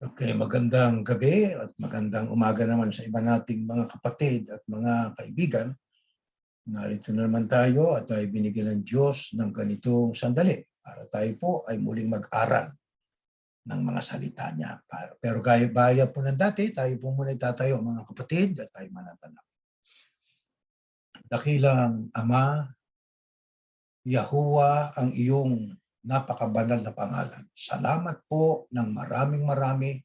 Okay, magandang gabi at magandang umaga naman sa iba nating mga kapatid at mga kaibigan. Narito na naman tayo at ay binigyan ng Diyos ng ganitong sandali para tayo po ay muling mag-aral ng mga salita niya. Pero gaya po ng dati, tayo po muna itatayo mga kapatid at tayo mananalangin. Dakilang Ama, Yahuwah ang iyong napakabanal na pangalan. Salamat po ng marami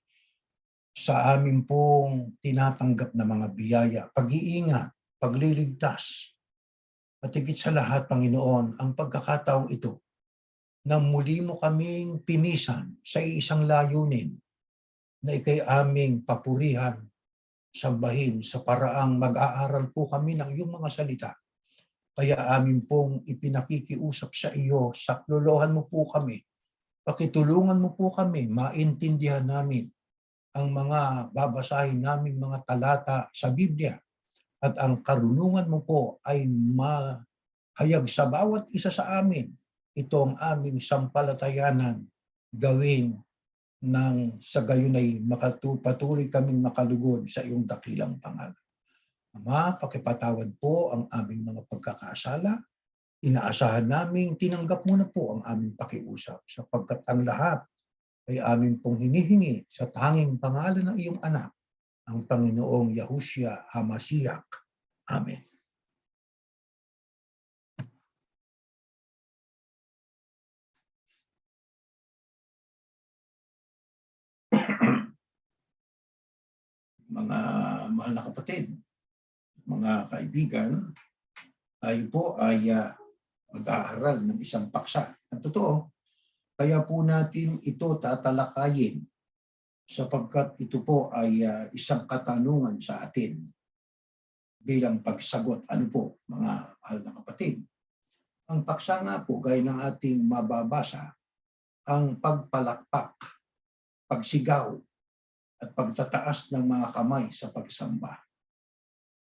sa amin pong tinatanggap na mga biyaya, pag-iingat, pagliligtas, at higit sa lahat, Panginoon, ang pagkakataong ito na muli mo kaming pinisan sa isang layunin na ikay aming papurihan, sambahin sa paraang mag-aaral po kami ng iyong mga salita. Kaya amin pong ipinakikiusap sa iyo, saklolohan mo po kami, pakitulungan mo po kami, maintindihan namin ang mga babasahin naming mga talata sa Biblia at ang karunungan mo po ay mahayag sa bawat isa sa amin. Ito ang aming sampalatayanan gawin nang sa gayon ay patuloy kaming makalugod sa iyong dakilang pangalan. Ama, pakipatawad po ang aming mga pagkakasala. Inaasahan naming tinanggap mo na po ang aming pakiusap sapagkat ang lahat ay amin pong hinihingi sa tanging pangalan ng iyong anak, ang Panginoong Yahushua HaMashiach. Amen. Mga mahal na kapatid, mga kaibigan, tayo po ay mag-aaral ng isang paksa. Ang totoo, kaya po natin ito tatalakayin sapagkat ito po ay isang katanungan sa atin bilang pagsagot. Ano po, mga mahal na kapatid? Ang paksa nga po, gaya ng ating mababasa, ang pagpalakpak, pagsigaw, at pagtataas ng mga kamay sa pagsamba.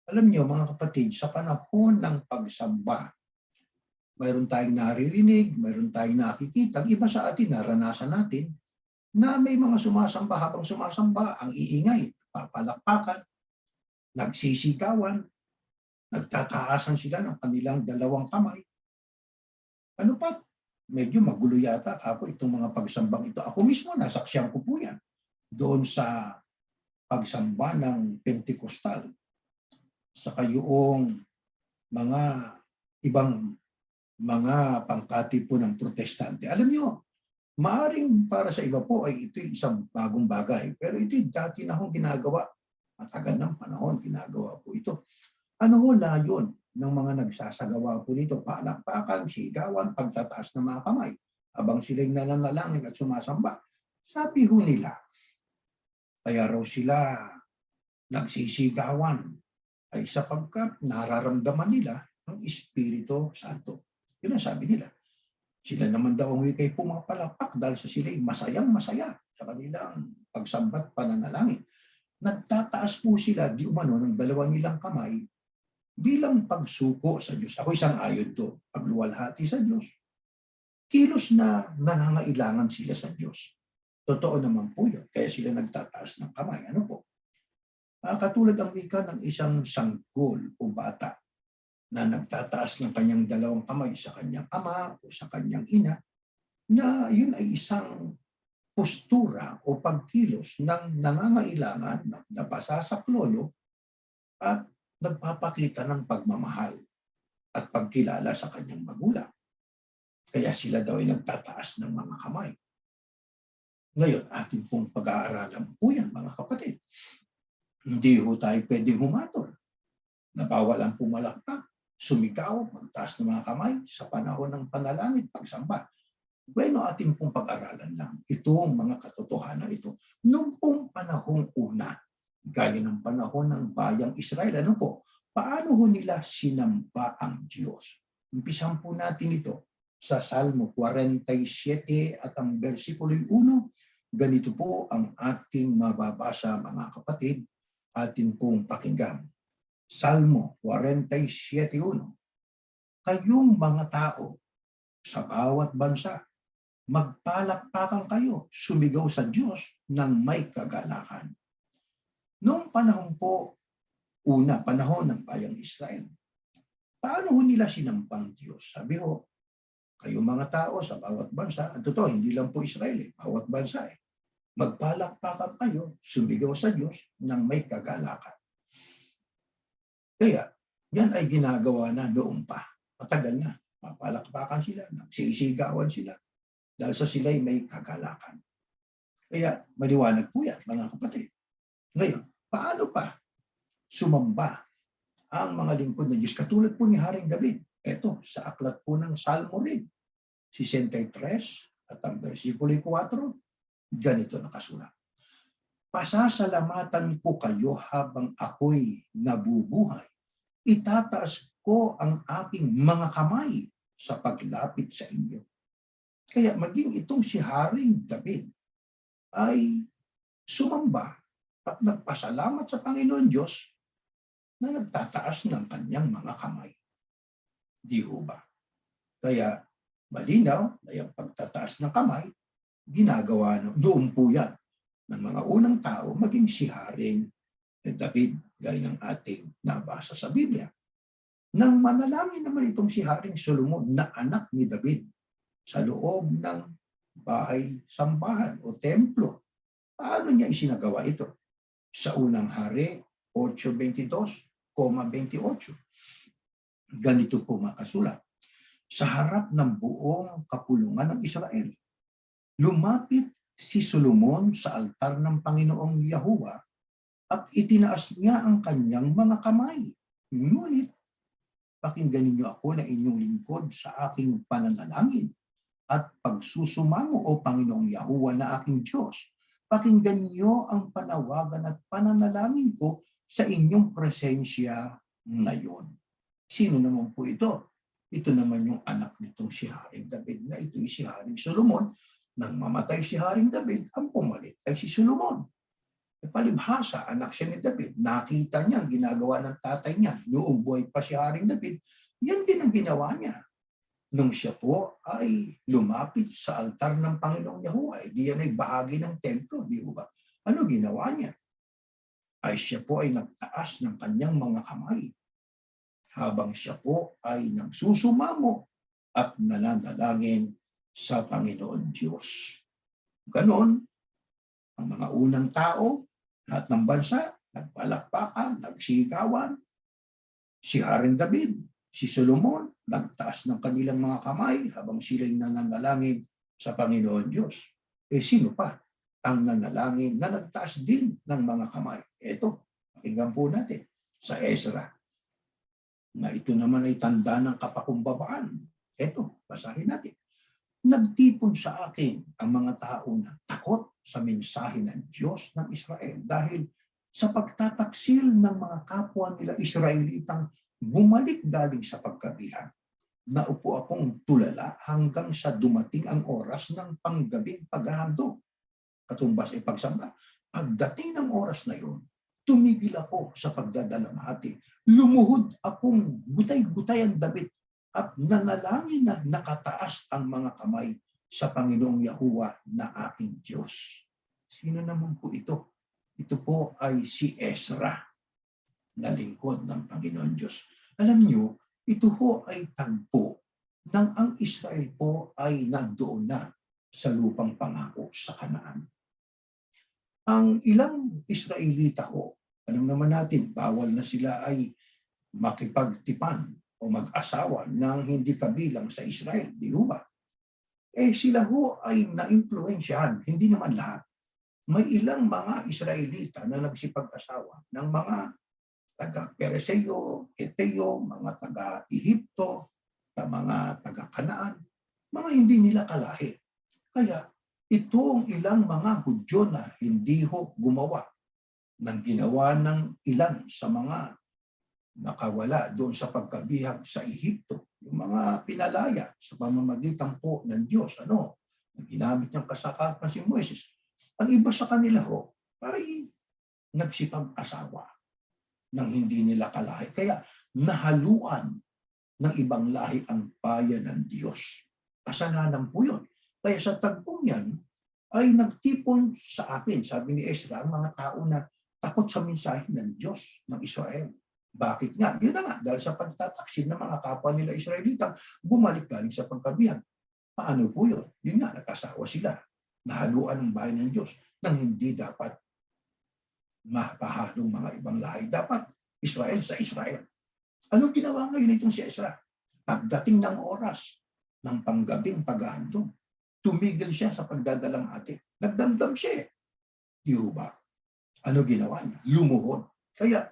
Alam niyo mga kapatid, sa panahon ng pagsamba, mayroon tayong naririnig, mayroon tayong nakikita. Iba sa atin, naranasan natin na may mga sumasamba habang sumasamba, ang iingay, papalakpakan, nagsisigawan, nagtataasan sila ng kanilang dalawang kamay. Ano pa? Medyo magulo yata ako itong mga pagsambang ito. Ako mismo, nasaksiyan ko po yan doon sa pagsamba ng Pentecostal sa kayong mga ibang mga pangkati po ng protestante. Alam nyo, maaring para sa iba po ay ito isang bagong bagay. Pero ito dati na akong ginagawa. Matagal ng panahon, ginagawa po ito. Ano ho layon ng mga nagsasagawa po nito? Palakpakan, sigawan, pagtataas ng mga kamay. Habang sila'y nananalangin at sumasamba. Sabi ho nila, kaya raw sila nagsisigawan ay sapagkat nararamdaman nila ang Espiritu Santo. Yun ang sabi nila. Sila naman daw ang ikay pumapalakpak dahil sa sila'y masayang-masaya sa kanilang pagsambat pananalangin. Nagtataas po sila di umano ng dalawa nilang kamay bilang pagsuko sa Diyos. Ako isang ayon to, pagluwalhati sa Diyos. Kilos na nangangailangan sila sa Diyos. Totoo naman po yun. Kaya sila nagtataas ng kamay. Ano po? Katulad ang wika ng isang sanggol o bata na nagtataas ng kanyang dalawang kamay sa kanyang ama o sa kanyang ina, na yun ay isang postura o pagkilos ng nangangailangan na napasasaklolo at nagpapakita ng pagmamahal at pagkilala sa kanyang magulang. Kaya sila daw ay nagtataas ng mga kamay. Ngayon, atin pong pag-aaralan po yan, mga kapatid. Hindi ho tayo pwedeng humatol. Na bawal ang pumalakpak, sumigaw, magtaas ng mga kamay sa panahon ng panalangin, pagsamba. Bueno, atin pong pag-aralan lang itong mga katotohanan ito. Noong pong panahong una, gaya ng panahon ng bayang Israel, ano po? Paano ho nila sinamba ang Diyos? Umpisan po natin ito sa Salmo 47 at ang versikulo 1. Ganito po ang ating mababasa, mga kapatid, atin pong pakinggan. Salmo 47:1. Kayong mga tao sa bawat bansa, magpalakpakan kayo, sumigaw sa Diyos, ng may kagalakan. Noong panahon po, panahon ng bayang Israel, paano ho nila sinampang Diyos? Sabi ho, kayo mga tao sa bawat bansa, ang totoo, hindi lang po Israel, bawat bansa magpalakpakan kayo, sumigaw sa Diyos ng may kagalakan. Kaya, yan ay ginagawa na noon pa. Matagal na. Papalakpakan sila, nagsisigawan sila, dahil sa sila'y may kagalakan. Kaya, maliwanag po yan, mga kapatid. Ngayon, paano pa sumamba ang mga lingkod ng Diyos? Katulad po ni Haring David. Ito, sa aklat po ng Salmo rin, 63 at ang versikulo 4, ganito nakasulat. Pasasalamatan ko kayo habang ako'y nabubuhay. Itataas ko ang aking mga kamay sa paglapit sa inyo. Kaya maging itong si Haring David ay sumamba at nagpasalamat sa Panginoon Diyos na nagtataas ng kanyang mga kamay. Di ho ba? Kaya malinaw na yung pagtataas ng kamay, ginagawa doon po yan ng mga unang tao, maging si Haring David, gaya ng ating nabasa sa Biblia. Nang manalangin naman itong si Haring Solomon na anak ni David sa loob ng bahay-sambahan o templo, paano niya isinagawa ito? Sa unang hari, 8:22,28. Ganito po makasulat. Sa harap ng buong kapulungan ng Israel, lumapit si Solomon sa altar ng Panginoong Yahuwah at itinaas niya ang kanyang mga kamay. Ngunit, pakinggan ninyo ako na inyong lingkod sa aking pananalangin at pagsusumamo o Panginoong Yahuwah na aking Diyos. Pakinggan niyo ang panawagan at pananalangin ko sa inyong presensya ngayon. Sino naman po ito? Ito naman yung anak nitong si Haring David na ito'y si Haring Solomon. Nang mamatay si Haring David, ang pumalit ay si Solomon. Palibhasa, anak siya ni David. Nakita niya ang ginagawa ng tatay niya. Noong buhay pa si Haring David, yan din ang ginawa niya. Nung siya po ay lumapit sa altar ng Panginoong Yahuwah, di yan ay bahagi ng templo, di ba? Ano ginawa niya? Ay siya po ay nagtaas ng kanyang mga kamay habang siya po ay nagsusumamo at nananalangin sa Panginoon Diyos. Ganon, ang mga unang tao, lahat ng bansa, nagpalakpakan, nagsigawan. Si Haring David, si Solomon, nagtaas ng kanilang mga kamay habang sila'y nananalangin sa Panginoon Diyos. Sino pa ang nanalangin na nagtaas din ng mga kamay? Ito, pakinggan po natin sa Ezra, na ito naman ay tanda ng kapakumbabaan. Ito, basahin natin. Nagtipon sa akin ang mga tao na takot sa mensahe ng Diyos ng Israel dahil sa pagtataksil ng mga kapwa nila Israelitang bumalik galing sa pagkabihan. Naupo akong tulala hanggang sa dumating ang oras ng panggabing paghahandog. Katumbas ay pagsamba. Pagdating ng oras na yun, tumigil ako sa pagdadalamhati. Lumuhod akong gutay-gutay ang damit at nanalangin na nakataas ang mga kamay sa Panginoong Yahuwah na aking Diyos. Sino naman po ito? Ito po ay si Ezra, na lingkod ng Panginoon Diyos. Alam niyo, ito po ay tagpo ng ang Israel po ay nandoon na sa lupang pangako sa Kanaan. Ang ilang Israelita ho, alam naman natin, bawal na sila ay makipagtipan o mag-asawa ng hindi kabilang sa Israel, di ba? Sila ho ay na-impluensyahan, hindi naman lahat. May ilang mga Israelita na nagsipag-asawa ng mga taga-Pereseo, Eteo, mga taga-Ehipto, mga taga-Kanaan, mga hindi nila kalahi. Kaya itong ilang mga Hudyo na hindi ho gumawa ng ginawa ng ilan sa mga nakawala doon sa pagkabihag sa Ehipto, yung mga pinalaya sa pamamagitan po ng Diyos, ginamit niyang kasakatan si Moises. Ang iba sa kanila ho ay nagsipag-asawa ng hindi nila kalahi. Kaya nahaluan ng ibang lahi ang bayan ng Diyos. Kasalanan po yun. Kaya sa tagpong yan, ay nagtipon sa akin, sabi ni Ezra, ang mga tao na takot sa mensahe ng Diyos ng Israel. Bakit nga? Yun na nga, dahil sa pagtataksin ng mga kapwa nila Israelita, bumalik galing sa pagkabihan. Paano po yun? Yun nga, nagkasawa sila. Nahaluan ng bayan ng Diyos nang hindi dapat mapahalong mga ibang lahi. Dapat Israel sa Israel. Anong ginawa ngayon itong si Ezra? Pagdating ng oras ng panggabing paghahandog, tumigil siya sa pagdadalang ate. Nagdamdam siya. Di ba? Ano ginawa niya? Lumuhod. Kaya,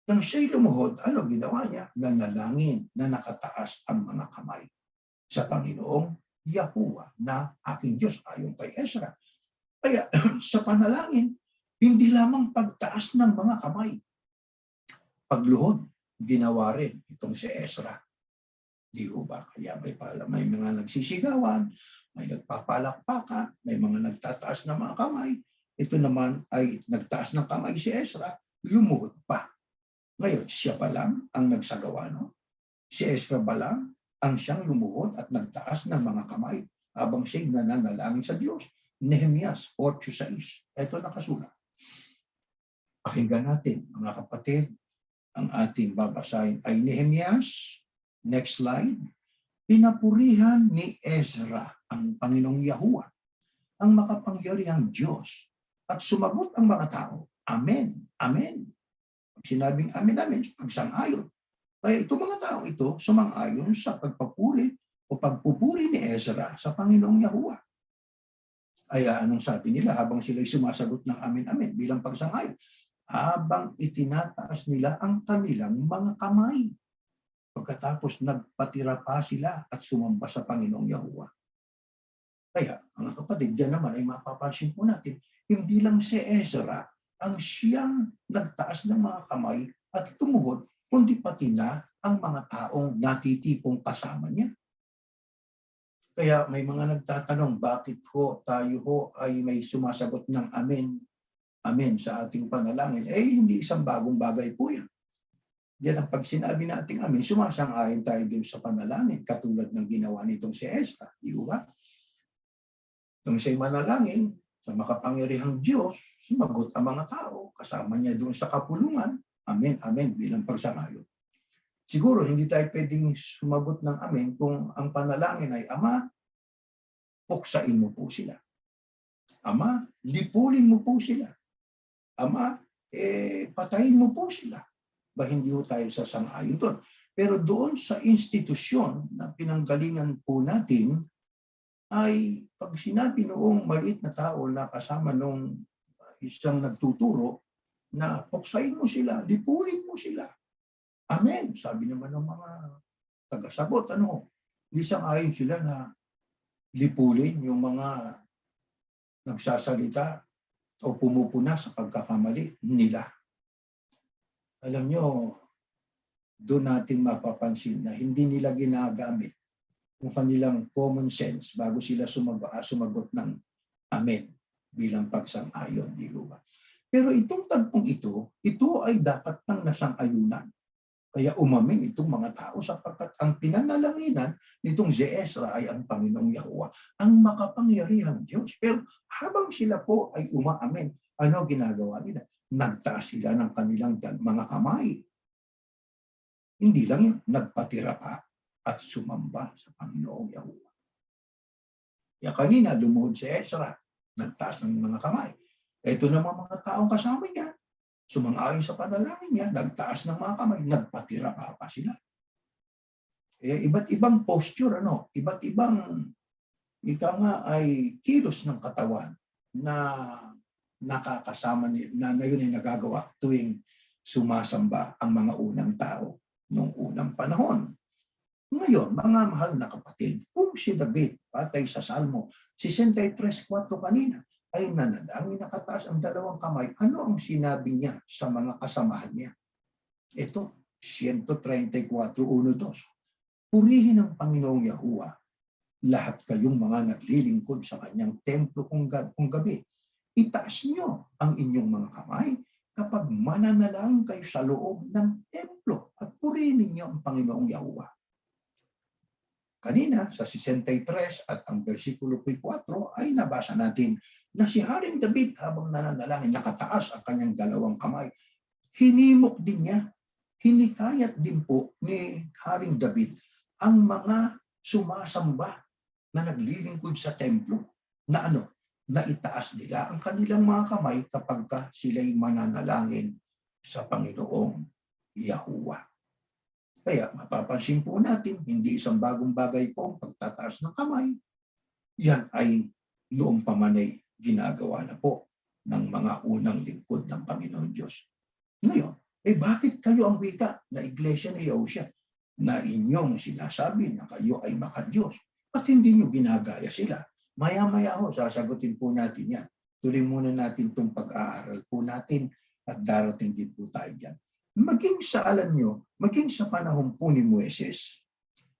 nang siya'y lumuhod, ano ginawa niya? Nanalangin na nakataas ang mga kamay sa Panginoong Yahuwah na aking Diyos ayon kay Ezra. Kaya sa panalangin, hindi lamang pagtaas ng mga kamay. Pagluhod, ginawa rin itong si Ezra. Di ba? Kaya may mga nagsisigawan, may nagpapalakpakan, may mga nagtataas ng mga kamay. Ito naman ay nagtaas ng kamay si Ezra, lumuhod pa. Ngayon, siya ba lang ang nagsagawa, no? Si Ezra ba lang ang siyang lumuhod at nagtaas ng mga kamay habang siya'y nananalangin sa Diyos? Nehemias 8:6. Ito nakasulat. Pakinggan natin, mga kapatid, ang ating babasahin ay Nehemias. Next slide. Pinapurihan ni Ezra ang Panginoong Yahuwah, ang makapangyarihang Diyos, at sumagot ang mga tao. Amen. Amen. Pag sinabing amen, amen, pagsang-ayon. Kaya itong mga tao ito sumang-ayon sa pagpapuri o pagpupuri ni Ezra sa Panginoong Yahuwah. Kaya anong sabi nila habang sila'y sumasagot ng amen, amen bilang pagsang-ayon? Habang itinataas nila ang kanilang mga kamay. Pagkatapos nagpatira pa sila at sumamba sa Panginoong Yahuwah. Kaya, mga kapatid, diyan naman ay mapapansin po natin, hindi lang si Ezra ang siyang nagtaas ng mga kamay at tumuhod, kundi pati na ang mga taong natitipong kasama niya. Kaya may mga nagtatanong, bakit ho tayo ho ay may sumasagot ng amen, amen sa ating panalangin? Hindi isang bagong bagay po yan. Yan ang pag sinabi nating amen, sumasang-ayon tayo din sa panalangin, katulad ng ginawa nitong si Ezra. Di ba? Nung siya'y manalangin sa makapangyarihang Diyos, sumagot ang mga tao, kasama niya doon sa kapulungan, amen, amen, bilang pagsang-ayon. Siguro hindi tayo pwedeng sumagot ng amen kung ang panalangin ay, Ama, puksain mo po sila. Ama, lipulin mo po sila. Ama, patayin mo po sila. Ba hindi ho tayo sasang-ayon doon. Pero doon sa institusyon na pinanggalingan po natin, ay pag sinabi noong maliit na tao na kasama nung isang nagtuturo, na puksain mo sila, lipulin mo sila. Amen. Sabi naman ng mga tagasagot, hindi sang-ayon sila na lipulin yung mga nagsasalita o pumupuna sa pagkakamali nila. Alam nyo, doon natin mapapansin na hindi nila ginagamit yung kanilang common sense bago sila sumagot ng amen bilang pagsang-ayon, di ba? Pero itong tagpong ito ay dapat nang nasang-ayunan. Kaya umamin itong mga tao sapagkat ang pinanalanginan nitong si Ezra ay ang Panginoong Yahuwah, ang makapangyarihang Diyos. Pero habang sila po ay umaamin, ano ginagawa nila? Nagtaas sila ng kanilang mga kamay. Hindi lang yun, nagpatira pa at sumamba sa Panginoong Yahuwah. Kaya kanina lumuhod si Ezra, nagtaas ng mga kamay. Ito naman mga taong kasama niya, sumang-ayon sa panalangin niya, nagtaas ng mga kamay, nagpatira pa sila. Iba't ibang posture, iba't ibang, ika nga ay kilos ng katawan na nakakasama na yun ay nagagawa tuwing sumasamba ang mga unang tao noong unang panahon. Ngayon, mga mahal na kapatid, kung si David, patay sa Salmo 63:4 kanina, ay nanalangin nakataas ang dalawang kamay, ano ang sinabi niya sa mga kasamahan niya? Ito, 134:1-2. Purihin ang Panginoong Yahuwah, lahat kayong mga naglilingkod sa kanyang templo kung gabi. Itaas niyo ang inyong mga kamay kapag mananalangin kayo sa loob ng templo at purihin ninyo ang Panginoong Yahuwah. kanina sa 63 at ang versikulo 4 ay nabasa natin na si Haring David habang nananalangin, nakataas ang kanyang dalawang kamay. Hinimok din niya, hinikayat din po ni Haring David ang mga sumasamba na naglilingkod sa templo na na itaas nila ang kanilang mga kamay kapag sila'y mananalangin sa Panginoong Yahuwah. Kaya mapapansin po natin, hindi isang bagong bagay po ang pagtataas ng kamay. Yan ay noong pamanay ginagawa na po ng mga unang lingkod ng Panginoon Diyos. Ngayon, bakit kayo ang wika na iglesia ni Yahushua na inyong sinasabi na kayo ay makadiyos? At hindi nyo ginagaya sila? Maya-maya ho, sasagutin po natin yan. Tuloy muna natin itong pag-aaral po natin at darating din po tayo dyan. Maging sa alam nyo, maging sa panahon po ni Moises,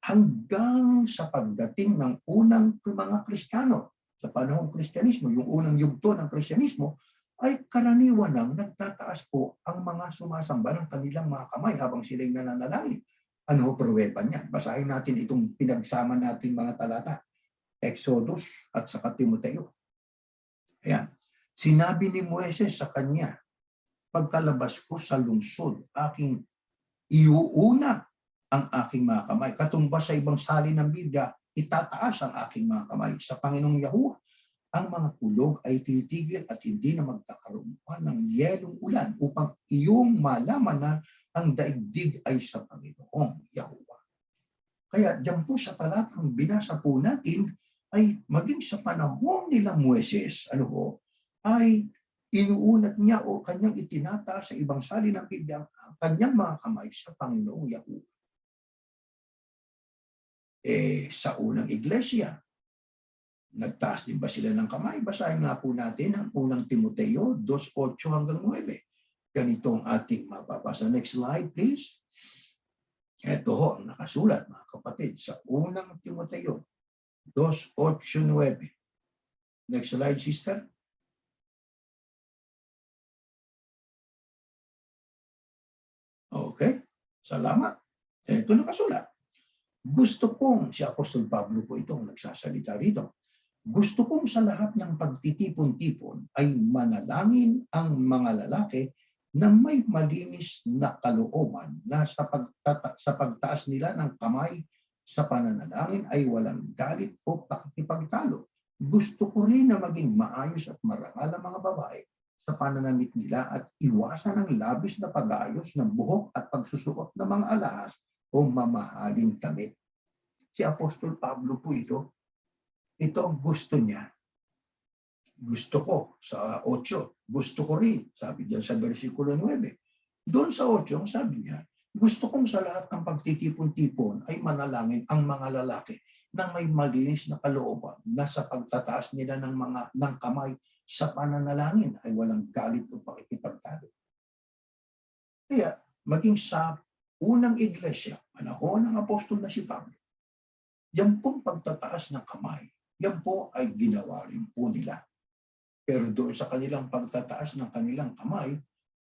hanggang sa pagdating ng unang mga Kristiyano, sa panahon Kristyanismo, yung unang yugto ng Kristyanismo, ay karaniwan nang nagtataas po ang mga sumasamba ng kanilang mga kamay habang sila'y nananalangin. Ano ho pruweba niyan? Basahin natin itong pinagsama natin mga talata. Exodus at saka Timoteo. Ayan. Sinabi ni Moises sa kanya, pagkalabas ko sa lungsod, aking iuuna ang aking mga kamay. Katumbas sa ibang salin ng Biblia, itataas ang aking mga kamay sa Panginoong Yahuwah. Ang mga kulog ay titigil at hindi na magkakaroon pa ng yelong ulan upang iyong malaman na ang daigdig ay sa Panginoong Yahuwah. Kaya diyan po sa talatang binasa po natin, ay maging sa panahon nila Moises, ay inuunat niya o kanyang itinataas sa ibang salin ng Biblia ang kanyang mga kamay sa Panginoong Yahuwah. Sa unang iglesia, nagtaas din ba sila ng kamay? Basahin nga po natin ang unang Timoteo 2:8 hanggang 9. Ganito ang ating mababasa. Next slide, please. Ito ho, ang nakasulat, mga kapatid, sa unang Timoteo 2:8-9. Next slide, sister. Okay, salamat. Ito nakasulat. Gusto kong, si Apostol Pablo po itong nagsasalita rito, gusto kong sa lahat ng pagtitipon-tipon ay manalangin ang mga lalaki na may malinis na kalooban na sa pagtaas nila ng kamay sa pananalangin ay walang galit o pakikipagtalo. Gusto ko rin na maging maayos at marangal ang mga babae sa pananamit nila at iwasan ang labis na pag-aayos ng buhok at pagsusuot ng mga alahas o mamahalin damit. Si Apostol Pablo po ito ang gusto niya. Gusto ko sa 8, gusto ko rin, sabi diyan sa versikulo 9. Doon sa 8, sabi niya, gusto kong sa lahat ng pagtitipon-tipon ay manalangin ang mga lalaki na may malinis na kalooban na sa pagtataas nila ng kamay sa pananalangin ay walang galit o pakikipagtalo. Kaya maging sa unang iglesia, panahon ng apostol na si Pablo, yan pong pagtataas ng kamay, yan po ay ginawa rin po nila. Pero doon sa kanilang pagtataas ng kanilang kamay,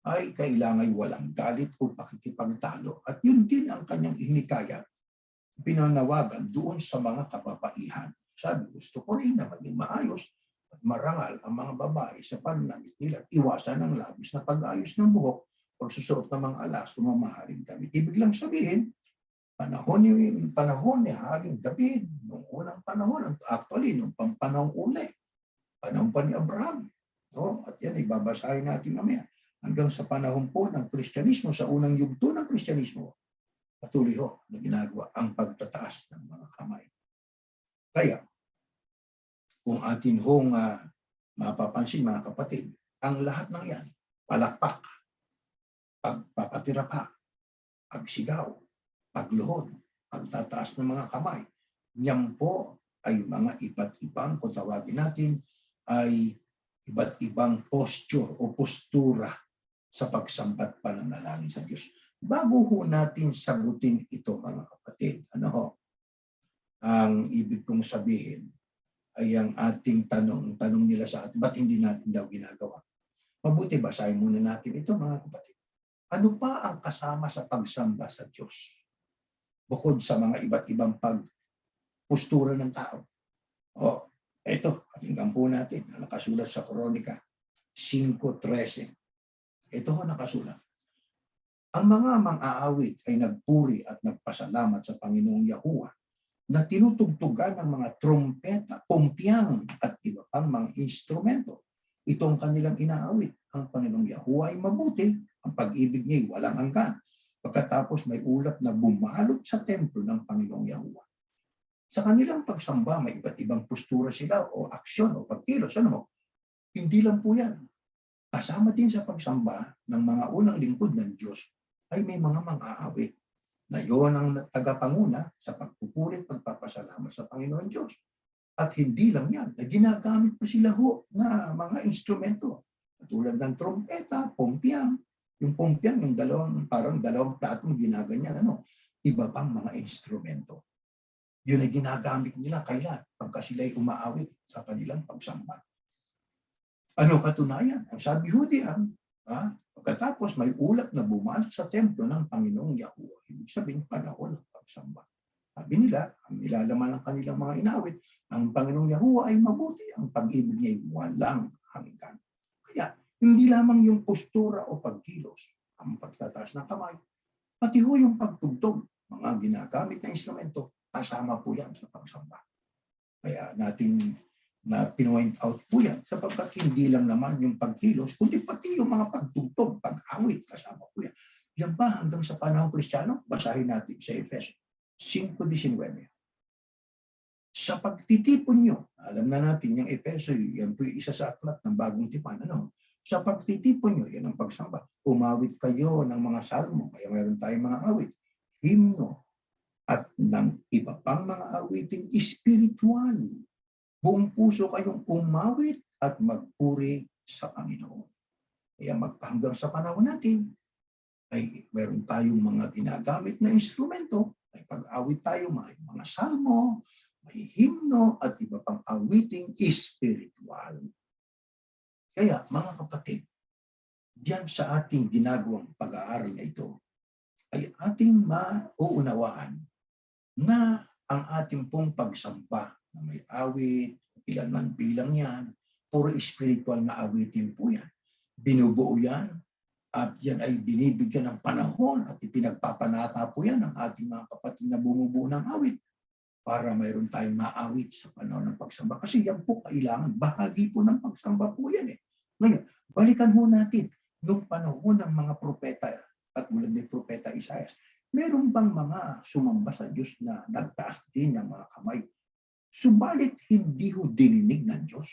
ay kailangan walang galit o pakikipagtalo. At yun din ang kanyang hinikayat, pinanawagan doon sa mga kababaihan. Sabi, gusto ko rin na maging maayos at marangal ang mga babae sa pananamit nila. Iwasan ang labis na pag-ayos ng buhok, pagsusuot ng mga alas, mamahaling damit. Ibig lang sabihin, panahon ni Haring David, noong unang panahon, actually, noong panahong una, panahon pa ni Abraham. At yan, ibabasahin natin mamaya. Hanggang sa panahon po ng Kristyanismo, sa unang yugto ng Kristyanismo, patuloy ho na ginagawa ang pagtataas ng mga kamay. Kaya, kung atin hong mapapansin mga kapatid, ang lahat ng yan, palakpak, pagpapatira pa, pagsigaw, pagluhod, pagtataas ng mga kamay, yan po ay mga iba't ibang, kung tawagin natin, ay iba't ibang posture o postura sa pagsambat pananalangin sa Diyos. Bago ho natin sagutin ito mga kapatid, ang ibig kong sabihin ay ang ating tanong nila sa atin, ba't hindi natin daw ginagawa? Mabuti basahin muna natin ito mga kapatid. Ano pa ang kasama sa pagsamba sa Diyos? Bukod sa mga iba't ibang postura ng tao. O, ito, pakinggan po natin, nakasulat sa Kronika 5:13. Ito ho nakasulat. Ang mga mang-aawit ay nagpuri at nagpasalamat sa Panginoong Yahuwah na tinutugtugan ng mga trompeta, pumpyang at iba pang mga instrumento. Itong kanilang inaawit. Ang Panginoong Yahuwah ay mabuti, ang pag-ibig niya ay walang hanggan. Pagkatapos may ulap na bumalot sa templo ng Panginoong Yahuwah. Sa kanilang pagsamba, may iba't ibang postura sila o aksyon o pagkilos. Ano? Hindi lang po yan. Kasama din sa pagsamba ng mga unang lingkod ng Diyos ay may mga mang-aawit na yon ang tagapanguna sa pagpupuri at pagpapasalamat sa Panginoon Diyos. At hindi lang yan, na ginagamit pa sila ho na mga instrumento. Katulad ng trompeta, pompyang. Yung pompyang, yung parang dalawang platong ginaganyan. Iba pang mga instrumento. Yun ay ginagamit nila kailan? Pagka sila ay umaawit sa kanilang pagsamba. Ano katunayan? Ang sabi ho diyan, pagkatapos may ulap na bumalot sa templo ng Panginoong Yahuwah. Ibig sabihin, panahon ng pagsamba. Sabi nila, ang nilalaman ng kanilang mga inawit, ang Panginoong Yahuwah ay mabuti, ang pag-ibig niya ay walang hanggan. Kaya, hindi lamang yung postura o pagkilos, ang pagtataas ng kamay, pati ho yung pagtugtog, mga ginagamit na instrumento, kasama po yan sa pagsamba. Kaya natin na pinoint out po yan sapagkat hindi lang naman yung pagkilos, kundi pati yung mga pagtugtog, pag-awit, kasama po yan. Yan ba hanggang sa panahong Kristiyano? Basahin natin sa Efeso 5:19. Sa pagtitipon nyo, alam na natin yung Efeso, yan po yung isa sa aklat ng bagong tipan. Sa pagtitipon nyo, yan ang pagsamba. Umawit kayo ng mga salmo, kaya mayroon tayong mga awit, himno, at ng iba pang mga awiting espiritual. Buong puso kayong umawit at magpuri sa Panginoon. Kaya hanggang sa panahon natin, ay mayroon tayong mga ginagamit na instrumento. May pag-awit tayo, may mga salmo, may himno, at iba pang awiting espiritual. Kaya mga kapatid, diyan sa ating ginagawang pag-aaral na ito, ay ating mauunawaan na ang ating pong pagsamba na may awit, ilan man bilang yan, puro spiritual na awitin po yan. Binubuo yan at yan ay binibigyan ng panahon at ipinagpapanata po yan ng ating mga kapatid na bumubuo ng awit para mayroon tayong maawit sa panahon ng pagsamba. Kasi yan po kailangan, bahagi po ng pagsamba po yan eh. Ngayon, balikan po natin nung panahon ng mga propeta at tulad ni Propeta Isaias. Meron bang mga sumamba sa Diyos na nagtaas din ng mga kamay? Subalit hindi ho dininig ng Diyos.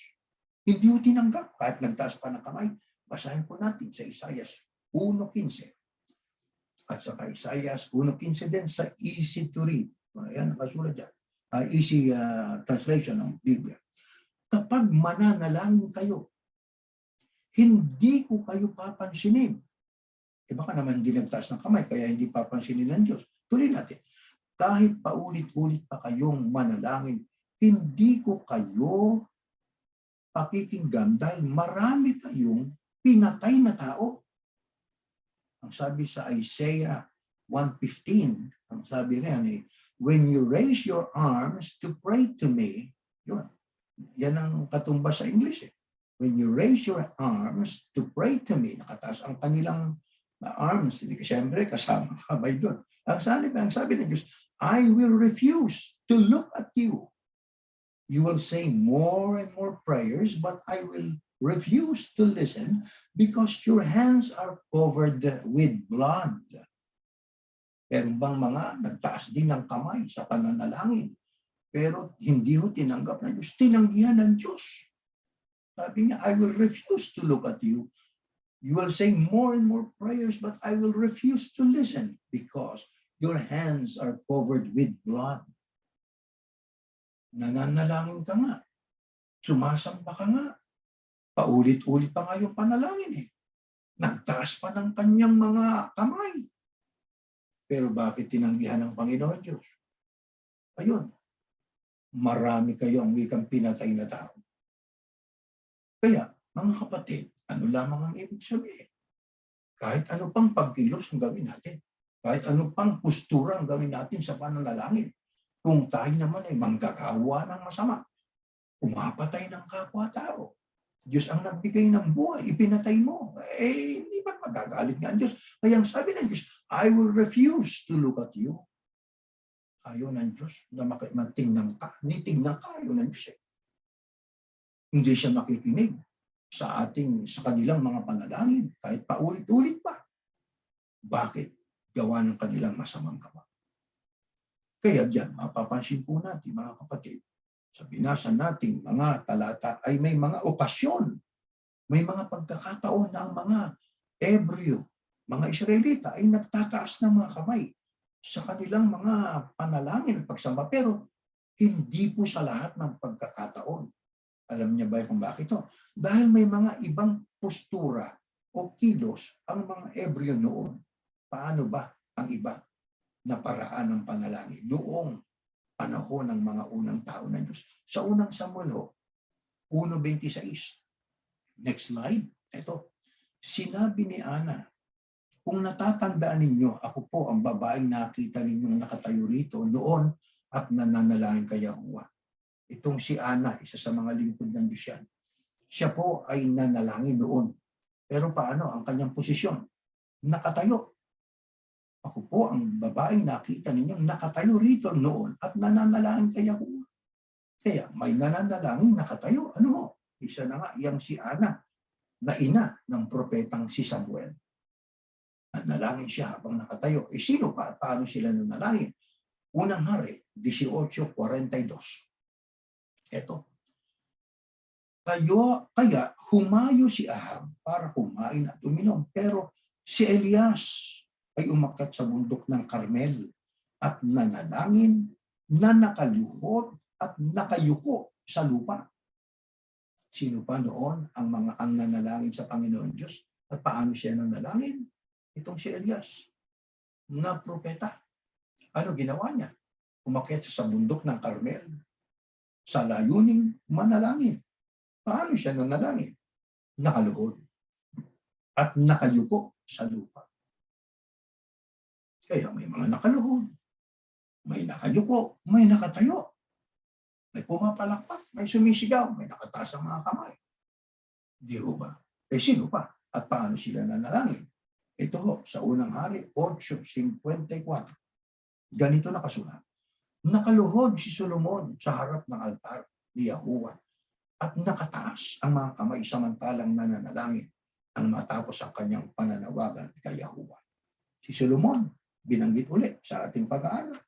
Hindi ho tinanggap kahit nagtaas pa ng kamay. Basahin po natin sa Isaias 1:15. At sa Isaias 1:15 din sa easy to read. Ayan, nakasulat dyan. Easy translation ng Biblia. Kapag mananalangin kayo, hindi ko kayo papansinin. Baka naman hindi nagtaas ng kamay, kaya hindi papansinin ng Diyos. Tuloy natin. Kahit paulit-ulit pa kayong manalangin, hindi ko kayo pakikinggan dahil marami kayong pinatay na tao. Ang sabi sa Isaiah 1:15, ang sabi niyan eh, when you raise your arms to pray to me, yun. Yan ang katumbas sa English eh. When you raise your arms to pray to me, nakataas ang kanilang arms, siyempre kasama kamay doon. Ang sabi ng Diyos, I will refuse to look at you. You will say more and more prayers, but I will refuse to listen because your hands are covered with blood. Meron bang mga nagtaas din ng kamay sa pananalangin? Pero hindi ho tinanggap ng Diyos. Tinanggihan ng Diyos. Sabi niya, I will refuse to look at you. You will say more and more prayers, but I will refuse to listen because your hands are covered with blood. Nananalangin ka nga. Sumasamba ka nga. Paulit-ulit pa nga yung panalangin eh. Nagtaas pa ng kanyang mga kamay. Pero bakit tinanggihan ng Panginoon Diyos? Ayun. Marami kayo ang wikang pinatay na tao. Kaya, mga kapatid, ano lamang ang ibig sabihin? Kahit ano pang pagkilos ang gawin natin. Kahit ano pang postura ang gawin natin sa pananalangin. Kung tayo naman ay manggagawa ng masama, pumapatay ng kapwa-tao, Diyos ang nagbigay ng buhay, ipinatay mo. Hindi ba magagalit nga ang Diyos? Kaya ang sabi ng Diyos, I will refuse to look at you. Ayaw ng Diyos na tingnan ka. Tingnan ka, ayaw ng Diyos. Hindi siya makikinig sa kanilang mga panalangin, kahit paulit-ulit pa. Bakit? Gawa ng kanilang masamang gawa. Kaya diyan, mapapansin po natin, mga kapatid, sa binasa nating mga talata ay may mga okasyon, may mga pagkakataon na ang mga Ebreo, mga Israelita ay nagtataas ng mga kamay sa kanilang mga panalangin at pagsamba. Pero hindi po sa lahat ng pagkakataon. Alam niya ba kung bakit ito? Dahil may mga ibang postura o kilos ang mga Ebreo noon. Paano ba ang iba na paraan ng panalangin noong panahon ng mga unang tao ng Diyos? Sa unang Samuel 1:26. Next slide. Ito. Sinabi ni Ana, kung natatandaan ninyo, ako po ang babaeng nakita ninyong nakatayo rito noon at nananalangin kay Yahuwah. Itong si Ana, isa sa mga lingkod ng Diyos yan. Siya po ay nanalangin noon. Pero paano ang kanyang posisyon? Nakatayo. Ako po ang babaeng nakita ninyong nakatayo rito noon at nananalangin kay Yahuwah. Kaya may nananalangin nakatayo. Ano? Isa na nga, yang si Ana, na ina ng propetang si Samuel. Nanalangin siya habang nakatayo. Sino pa at paano sila nanalangin? Unang Hari, 18:42. Ito. Kaya humayo si Ahab para kumain at uminom. Pero si Elias ay umakyat sa bundok ng Carmel at nanalangin na nakaluhod at nakayuko sa lupa. Sino pa noon ang nanalangin sa Panginoon Diyos? At paano siya nanalangin? Itong si Elias na propeta. Ano ginawa niya? Umakyat sa bundok ng Carmel sa layuning manalangin. Paano siya nanalangin? Nakaluhod at nakayuko sa lupa. Kaya may mga nakaluhod, may nakayuko, may nakatayo. May pumapalakpak, may sumisigaw, may nakataas ang mga kamay. Di ho ba? Sino pa? At paano sila nanalangin? Ito ho, sa unang Hari, 8:54. Ganito nakasulat. Nakaluhod si Solomon sa harap ng altar ni Yahuwah at nakataas ang mga kamay samantalang nananalangin ang matapos ang kanyang pananawagan kay Yahuwah. Si Solomon, binanggit ulit sa ating pag-aaral,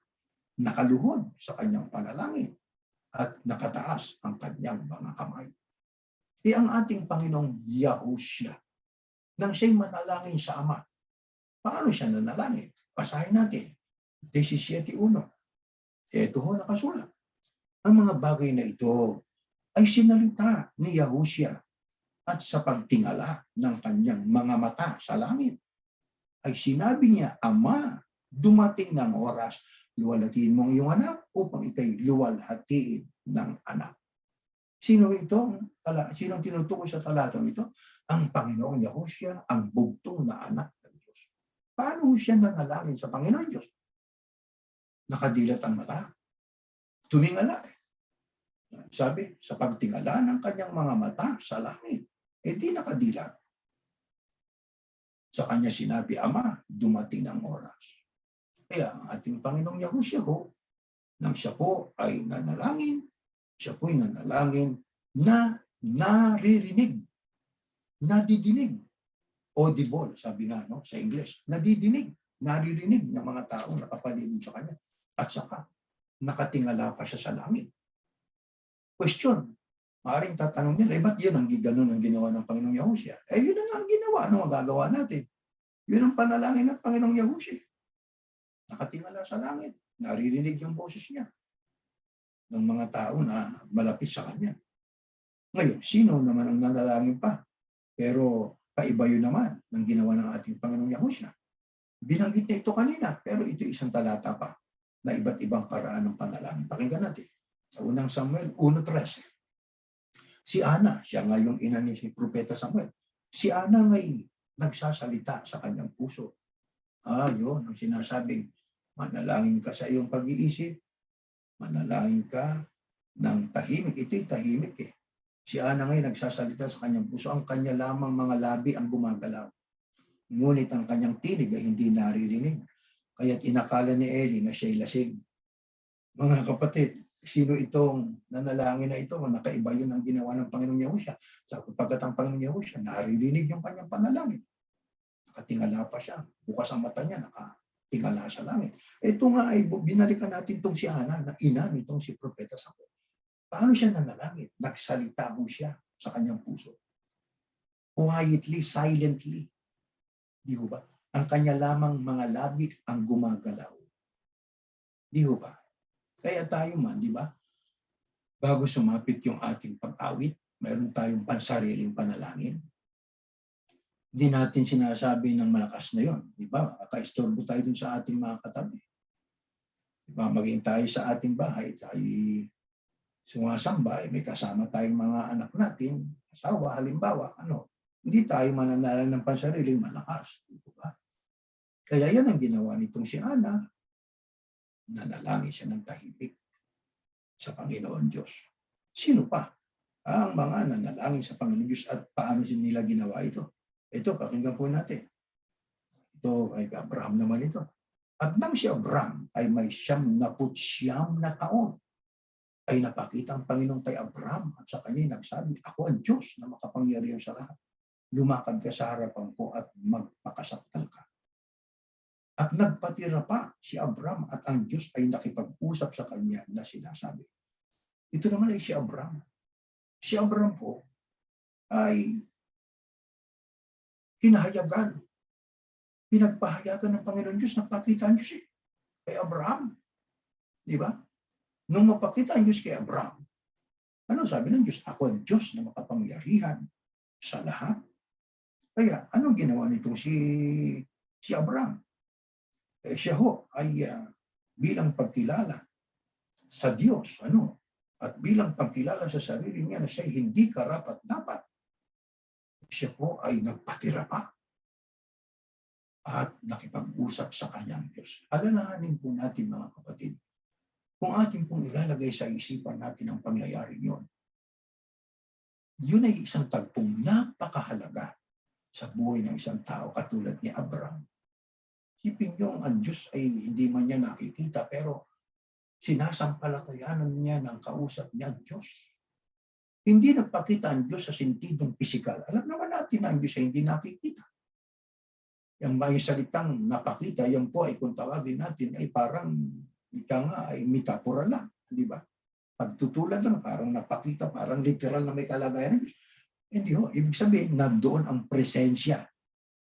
nakaluhod sa kanyang panalangin at nakataas ang kanyang mga kamay. Ang ating Panginoong Yahushua, nang siya'y manalangin sa Ama, paano siya nanalangin? Basahin natin, 17:1. Ito ho nakasulat. Ang mga bagay na ito ay sinalita ni Yahushua at sa pagtingala ng kanyang mga mata sa langit, ay sinabi niya, Ama, dumating ng oras, luwalhatiin mo ang iyong anak upang ikay luwalhatiin ng anak. Sino ito? Sinong tinutukoy sa talatang ito? Ang Panginoong Yahushua, ang bugtong na anak ng Diyos. Paano siya nanalangin sa Panginoon Diyos? Nakadilat ang mata. Tumingala. Sabi, sa pagtingala ng kanyang mga mata sa langit, di nakadilat. Sa kanya sinabi, Ama, dumating ang oras. Kaya ang ating Panginoong Yahushua nang siya po ay nanalangin, siya po ay nanalangin na naririnig, nadidinig, audible, sabi nga sa English, nadidinig, naririnig ng mga taong nakapaligid sa kanya. At saka, nakatingala pa siya sa langit. Question, maaaring tatanong nila, ba't yun ang gano'n ang ginawa ng Panginoong Yahushua? Yun ang ginawa, ano magagawa natin? Yun ang panalangin ng Panginoong Yahushua. Nakatingala sa langit, naririnig yung boses niya ng mga tao na malapit sa kanya. Ngayon, sino naman ang nanalangin pa? Pero kaiba yun naman ng ginawa ng ating Panginoong Yahushua. Binanggit na ito kanina, pero ito isang talata pa na iba't ibang paraan ng panalangin. Pakinggan natin. Sa unang Samuel 1:13. Si Ana, siya nga yung ina ni si Propeta Samuel. Si Ana ngay nagsasalita sa kanyang puso. Yun ang sinasabing, manalangin ka sa iyong pag-iisip, Manalangin ka ng tahimik. Ito'y tahimik eh. Si Ana ngayon nagsasalita sa kanyang puso. Ang kanya lamang mga labi ang gumagalaw. Ngunit ang kanyang tinig ay hindi naririnig. Kaya't inakala ni Eli na siya'y lasing. Mga kapatid, sino itong nanalangin na ito? Nakaiba yun ang ginawa ng Panginoong Yahusha. Sapagkat ang Panginoong Yahusha, naririnig yung kanyang panalangin. Nakatingala pa siya. Bukas ang mata niya, nakatingala sa langit. Ito nga ay binalikan natin itong si Hana, na ina nitong si Propeta Samuel. Paano siya nanalangin? Nagsalita ho siya sa kanyang puso. Quietly, silently. Di ho ba? Ang kanya lamang mga labi ang gumagalaw. Di ho ba? Kaya tayo man, di ba? Bago sumapit yung ating pag-awit, mayroon tayong pansariling panalangin. Hindi natin sinasabi ng malakas na yon, di ba? Kakaistorbo tayo dun sa ating mga katabi. Di ba? Maging tayo sa ating bahay, tayo sumasamba, may kasama tayong mga anak natin, asawa, halimbawa, hindi tayo mananalan ng pansariling malakas. Di ba? Kaya yan ang ginawa nitong si Ana, nanalangin siya ng tahimik sa Panginoon Diyos. Sino pa ang mga nanalangin sa Panginoon Diyos at paano nila ginawa ito? Ito, pakinggan po natin. Ito ay Abraham naman ito. At nang si Abraham ay may 99 na taon, ay napakita ang Panginoon kay Abraham at sa kanya nagsabi, ako ang Diyos na makapangyarihan sa lahat. Lumakad ka sa harapan ko at magpakasaktal ka. At nagpatira pa si Abraham at ang Diyos ay nakipag-usap sa kanya na sinasabi. Ito naman ay si Abraham. Si Abraham po ay hinahayagan, pinagpahayagan ng Panginoon Diyos na pakita ang Diyos kay Abraham. Di ba? Nung mapakita ang Diyos kay Abraham, ano sabi ng Diyos? Ako ang Diyos na makapangyarihan sa lahat. Kaya anong ginawa nitong si Abraham? Siya ho ay bilang pagkilala sa Diyos, at bilang pagkilala sa sarili niya na siya hindi karapat-dapat, siya po ay nagpatira pa at nakipag-usap sa kanyang Diyos. Alalahanin po natin mga kapatid, kung ating pong ilalagay sa isipan natin ang pangyayari yun ay isang tagpong napakahalaga sa buhay ng isang tao katulad ni Abraham. Isipin niyo, ang Diyos ay hindi man niya nakikita, pero sinasampalatayanan niya ng kausap niya ang Diyos. Hindi nagpakita ang Diyos sa sentidong pisikal. Alam naman natin na ang Diyos ay hindi nakikita. Yung may salitang napakita, yan po ay kung tawagin natin ay parang ika nga ay metapora lang. Di ba? Pagtutulad lang, parang napakita, parang literal na may kalagayan ng Diyos. Hindi ho. Ibig sabihin, nandoon ang presensya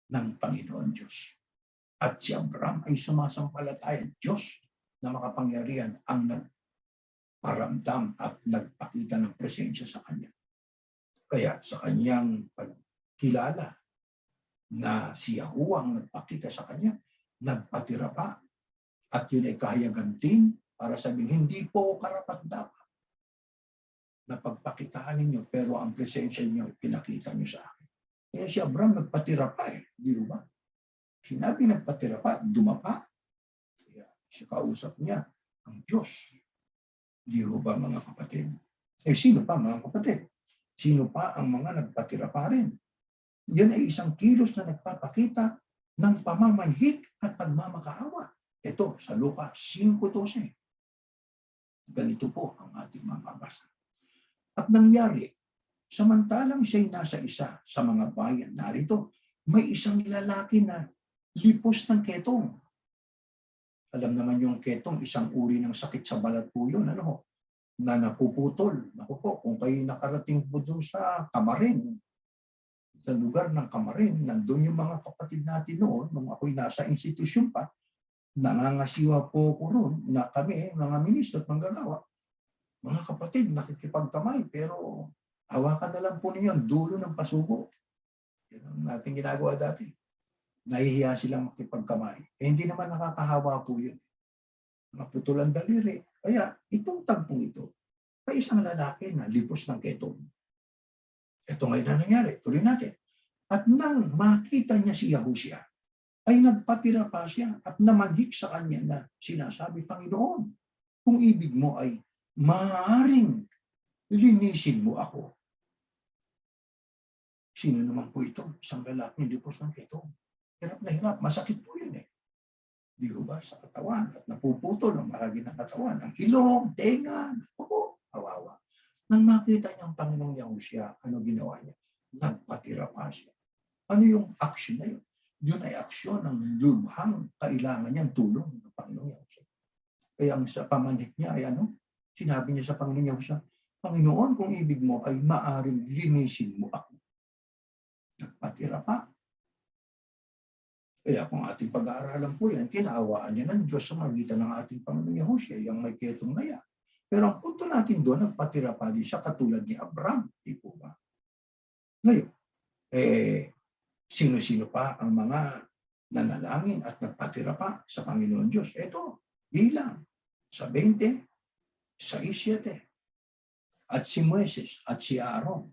ng Panginoon Diyos. At si Abraham ay sumasampalataya Diyos na makapangyarihan ang nagparamdam at nagpakita ng presensya sa kanya. Kaya sa kanyang pagkilala na si Yahuwah ang nagpakita sa kanya, nagpatira pa. At yun ay kahayagan din para sabihin, hindi po karapat-dapat na pagpakitaan ninyo, pero ang presensya niyo, pinakita niyo sa akin. Kaya si Abraham nagpatira pa di ba? Sinabi nagpatira pa, dumapa. Kaya siya kausap niya ang Diyos. Di ba mga kapatid? Sino pa mga kapatid? Sino pa ang mga nagpatira pa rin? Yan ay isang kilos na nagpapakita ng pamamanhik at pagmamakaawa. Ito sa Luka 5:12. Ganito po ang ating mababasa. At nangyari, samantalang siya'y nasa isa sa mga bayan, narito, may isang lalaki na lipos ng ketong. Alam naman yung ketong, isang uri ng sakit sa balat po yun, na napuputol. Naku po, kung kayo nakarating po doon sa Kamarin, sa lugar ng Kamarin, nandun yung mga kapatid natin noon, nung ako'y nasa institusyon pa, nangangasiwa po ko roon na kami, mga ministro at manggagawa, mga kapatid, nakikipagkamay, pero hawakan na lang po ninyo ang dulo ng pasugo. Yan ang natin ginagawa dati. Nahihiya silang makipagkamay. Hindi naman nakakahawa po yun. Maputulan daliri. Kaya itong tagpong ito, may isang lalaki na lipos ng ketong. Ito ngayon na nangyari. Tuloy natin. At nang makita niya si Yahushua, ay nagpatira pa siya at namanhik sa kanya na sinasabi, Panginoon, kung ibig mo ay maaaring linisin mo ako. Sino naman po ito? Isang lalaki, hindi po siyang ito. Hirap na hirap, masakit po yun eh. Di ba? Sa katawan at napuputol ang bahagi ng katawan, ang ilong, tenga, po, kawawa. Nang makita niya ang Panginoong Yahushua, ano ginawa niya? Nagpatira pa siya. Ano yung action na yun? Yun ay aksyon ng lubhang kailangan niyang tulong ng Panginoong Yahushua. Kaya ang sa pamanhik niya ay ano? Sinabi niya sa Panginoong Yahushua, Panginoon, kung ibig mo ay maaring linisin mo ako. Nagpatira pa. Kaya kung ating pag-aaralan po yan, kinaawaan niya ng Diyos sa magitan ng ating Panginoong Yahushua, yung may ketong na yan. Pero ang punto natin doon, nagpatira pa din siya katulad ni Abraham. Di po ba? Ngayon, sino-sino pa ang mga nanalangin at nagpatira pa sa Panginoon Diyos? Ito, bilang sa 20, sa 7, at si Moises at si Aaron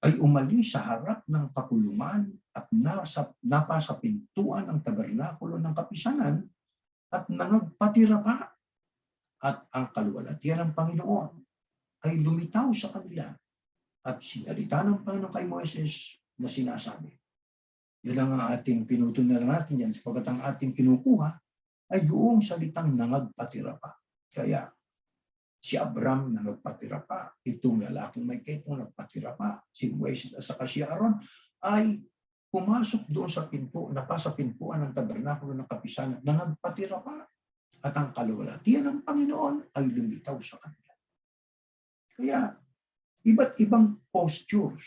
ay umalis sa harap ng kapulungan at napasa pintuan ng tabernakulo ng kapisanan at nangagpatira pa. At ang kaluwalhatian ng Panginoon ay lumitaw sa kanila at sinalita ng Panginoon kay Moises na sinasabi. Yan ang ating pinutunan natin yan sapagkat ang ating kinukuha ay yung salitang nangagpatira pa. Kaya si Abraham nagpatira pa, itong lalaking may ketong nagpatira pa, si Moises at saka si Aaron ay pumasok doon sa pinto, napasa pintuan ng tabernakulo ng kapisanan na nagpatira pa. At ang kaluwalhatian ng Panginoon ay lumitaw sa kanila. Kaya iba't ibang postures,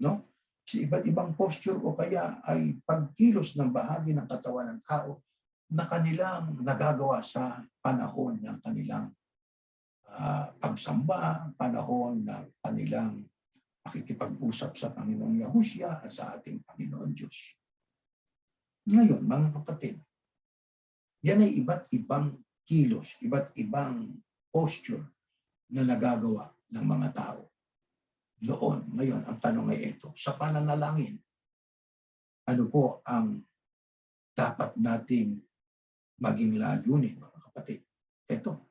no? Si iba't ibang posture o kaya ay pagkilos ng bahagi ng katawan ng tao na kanilang nagagawa sa panahon ng kanilang pagsamba, panahon ng kanilang pakikipag-usap sa Panginoong Yahushua at sa ating Panginoon Diyos. Ngayon, mga kapatid, yan ay iba't ibang kilos, iba't ibang posture na nagagawa ng mga tao. Noon, ngayon, ang tanong ay ito, sa pananalangin, ano po ang dapat nating maging layunin, mga kapatid? Ito,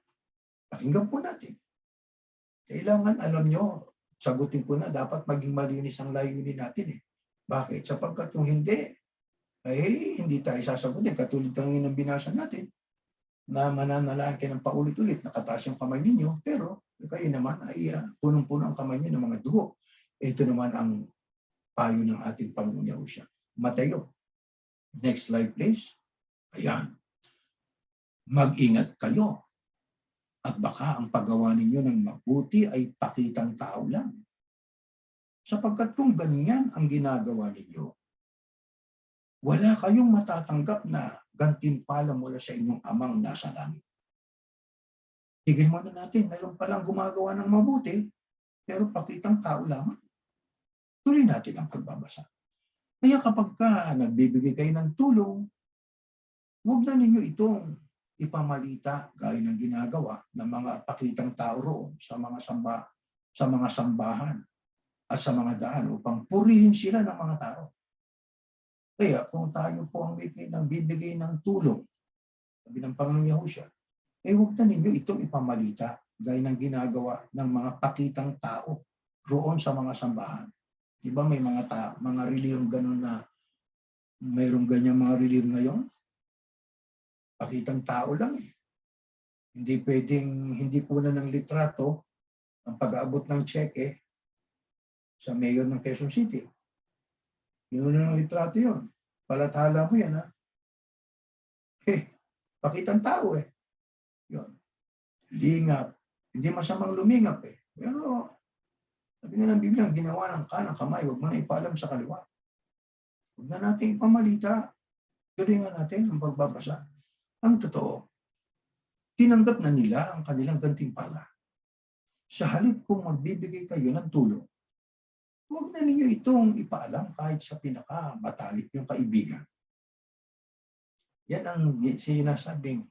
pakinggan po natin. Kailangan, alam nyo, sagutin ko na, dapat maging malinis ang layunin natin eh. Bakit? Sapagkat kung hindi, ay hindi tayo sasagutin. Katulad ng binasa natin, na mananalangin kayo ng paulit-ulit, nakataas yung kamay ninyo, pero kayo naman ay punong-puno ang kamay niyo ng mga dugo. Ito naman ang payo ng ating Panginoon Yahushua. Mateo. Next slide, please. Ayan. Mag-ingat kayo. At baka ang paggawa ninyo ng mabuti ay pakitang tao lang. Sapagkat kung ganyan ang ginagawa ninyo, wala kayong matatanggap na gantimpala mula sa inyong amang nasa langit. Tigil muna natin, mayroon palang gumagawa ng mabuti, pero pakitang tao lamang. Tuloy natin ang pagbabasa. Kaya kapag nagbibigay kayo ng tulong, huwag na ninyo itong ipamalita gaya ng ginagawa ng mga pakitang tao roon sa mga sambahan at sa mga daan upang purihin sila ng mga tao. Kaya kung tayo po ang bibigay ng tulong, sabi ng Panginoong Yahushua, huwag na ninyo itong ipamalita gaya ng ginagawa ng mga pakitang tao roon sa mga sambahan. Diba may mga reliyong gano'n na mayroong ganyang mga reliyong ngayon? Pakitang tao lang eh. Hindi pwedeng hindi kunan ng litrato ang pag-aabot ng cheque sa mayor ng Quezon City. Yun ang litrato yun. Palathala mo yan, ha? Pakitang tao eh. Yun. Lingap. Hindi masamang lumingap eh. Pero, sabi nga ng Biblia, ginawa ng kanang kamay, huwag mo na ipaalam sa kaliwa. Huwag na natin ipamalita. Tuloy nga natin ang pagbabasa. Ang totoo, tinanggap na nila ang kanilang gantimpala. Sa halip kung magbibigay kayo ng tulong, huwag na ninyo itong ipaalam kahit sa pinakamatalik yung kaibigan. Yan ang sinasabing,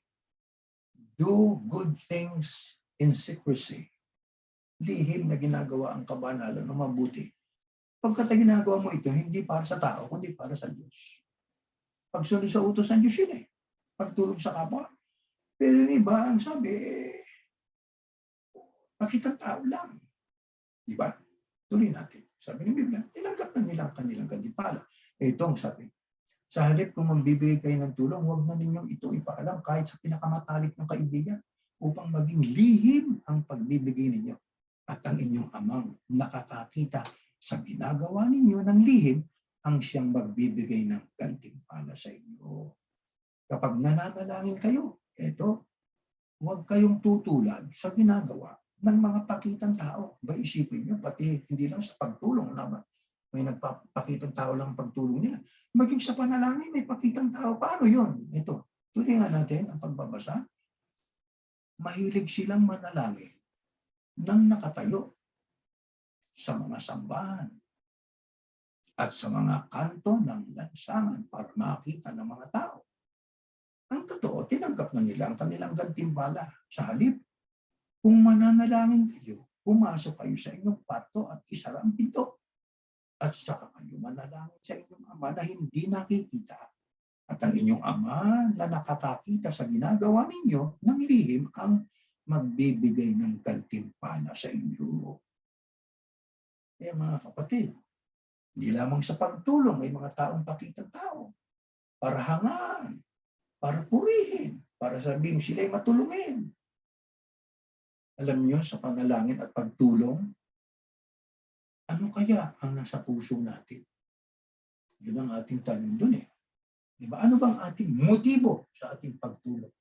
do good things in secrecy. Lihim na ginagawa ang kabanalan ng mabuti. Pagkat ginagawa mo ito, hindi para sa tao, kundi para sa Diyos. Pagsunod sa utos ng Diyos yun eh. Pagtulong sa kapwa. Pero yung iba, ang sabi, pakitang tao lang. Di ba? Tuloy natin. Sabi ng Biblia, tinanggap na nila ang kanilang gantimpala. Ito ang sabi. Sa halip kung magbibigay kayo ng tulong, huwag na ninyong ito ipaalam kahit sa pinakamatalik ng kaibigan upang maging lihim ang pagbibigay ninyo. At ang inyong amang nakakakita sa ginagawa ninyo ng lihim ang siyang magbibigay ng gantimpala sa inyo. Kapag nananalangin kayo, ito, huwag kayong tutulad sa ginagawa ng mga pakitang tao. Ba isipin nyo, pati hindi lang sa pagtulong naman. May nagpapakitang tao lang ang pagtulong nila. Maging sa panalangin, may pakitang tao. Paano yun? Ito, tuloy nga natin ang pagbabasa. Mahilig silang manalangin nang nakatayo sa mga sambahan at sa mga kanto ng lansangan para makita ng mga tao. Ang totoo, tinanggap na nila ang kanilang gantimpala. Sa halip, kung mananalangin kayo, pumasok kayo sa inyong kwarto at isara ang pinto. At saka kayo manalangin sa inyong ama na hindi nakikita. At ang inyong ama na nakakakita sa ginagawa ninyo ng lihim ang magbibigay ng gantimpala sa inyo. Kaya mga kapatid, hindi lamang sa pagtulong, may mga taong pakitang tao. Para hangaan, para purihin, para sabihin sila'y matulungin. Alam nyo, sa panalangin at pagtulong, ano kaya ang nasa puso natin? Yun ang ating tanong dun eh. Diba? Ano bang ating motibo sa ating pagtulong?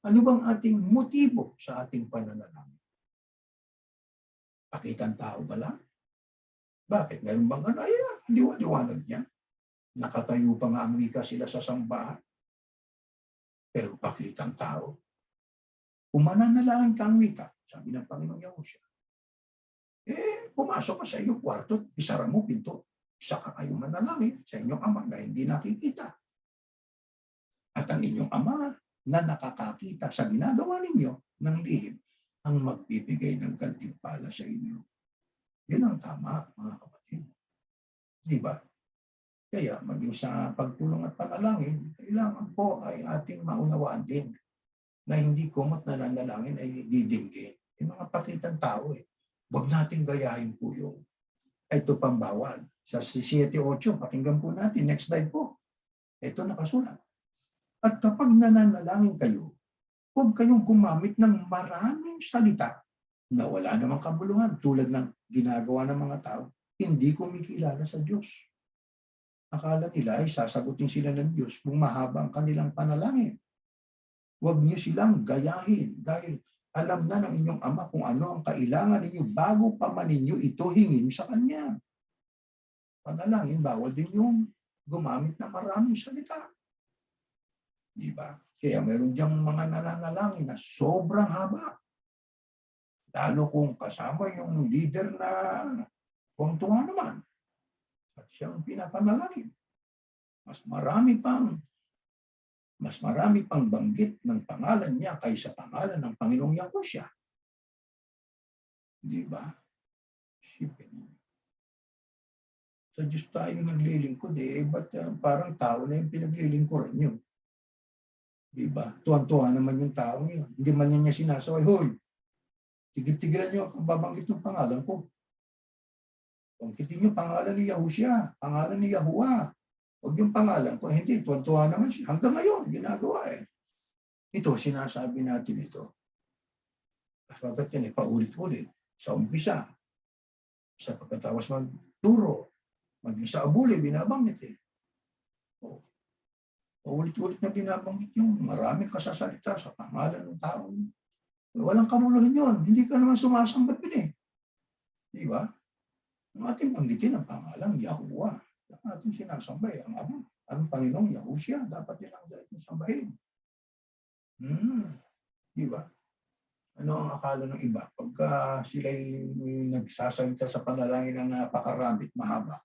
Ano bang ating motibo sa ating pananalangin? Pakitang tao ba lang? Bakit? Meron bang ano? Ay, liwanag niya. Nakatayo pa nga ang wika sila sa sambahan. Pero pakitang tao. Kung mananalangin ka ang wika, sabi ng Panginoong Yahushua, pumasok ka sa iyong kwarto, isara mo pinto, saka kayo manalangin sa inyong ama na hindi nakikita. At ang inyong ama na nakakakita sa ginagawa ninyo ng lihim ang magbibigay ng gantimpala sa inyo. Yun ang tama, mga kapatid. Di ba? Kaya maging sa pagtulong at panalangin, kailangan po ay ating maunawaan din na hindi kumot na nanalangin ay didinggin. Yung mga pakitang tao eh. Huwag natin gayahin po yun. Ito pang bawal. Sa 7:8, pakinggan po natin. Next slide po. Ito nakasulat. At kapag nananalangin kayo, huwag kayong gumamit ng maraming salita na wala namang kabuluhan tulad ng ginagawa ng mga tao. Hindi kumikilala sa Diyos. Akala nila ay sasagutin sila ng Diyos kung mahaba ang kanilang panalangin. Huwag niyo silang gayahin dahil alam na ng inyong ama kung ano ang kailangan ninyo bago pa man ninyo ito hingin sa Kanya. Panalangin, bawal din yung gumamit ng maraming salita. Di ba? Kaya meron diyang mga nananalangin na sobrang haba. Lalo kung kasama yung leader na tuwang-tuwa naman. At siyang pinapanalangin. Mas marami pang banggit ng pangalan niya kaysa pangalan ng Panginoong Yahushua. Di ba? Sipin. Sa Diyos tayo naglilingkod eh. Ba't parang tao na yung pinaglilingkuran nyo? Di ba? Tuwan-tuwa naman yung tao yun. Hindi man niya sinasaway, hoy, tigil-tigilan niyo ang babanggit ng pangalan ko. Banggitin niyo pangalan ni Yahushua, pangalan ni Yahuwah. Huwag yung pangalan ko, hindi, tuwan-tuwa naman siya. Hanggang ngayon, ginagawa eh. Ito, sinasabi natin ito. Sapagkat yan eh, paulit-ulit. Sa umpisa, sa pagkatapos magturo, maging sa abuli, binabanggit eh. O, paulit-ulit na binabanggit yung maraming kasasalita sa pangalan ng tao. Walang kamuluhan yun. Hindi ka naman sumasambat din eh. Di ba? Ang ating banggitin ang pangalang Yahuwah. Ang ating sinasambay, ang Ama, ang Panginoong Yahushua. Dapat yun ang ating sambahin. Di ba? Ano ang akala ng iba? Pagka sila'y nagsasalita sa panalangin ng napakaramit, mahaba,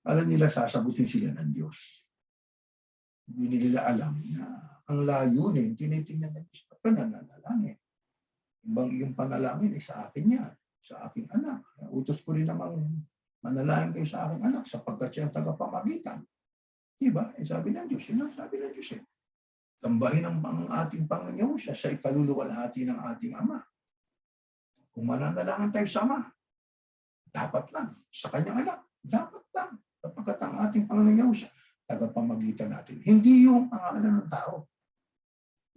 alam nila sasagutin sila ng Diyos. Hindi nila alam na ang layunin, tinitingnan ng Diyos pagka nananalangin. Ibang iyong panalangin ay sa akin yan, sa aking anak. Utos ko rin namang manalangin kayo sa aking anak sapagkat siya ang tagapamagitan. Diba? Sabi ng Diyos, yun ang sabi ng Diyos eh. Tambahin ang ating Panginoon siya sa ikaluluwalhati ng ating Ama. Kung mananalangin tayo sa Ama, dapat lang. Sa kanyang anak, dapat lang. Sapagkat ang ating Panginoon siya, tagapamagitan natin. Hindi yung pangalan ng tao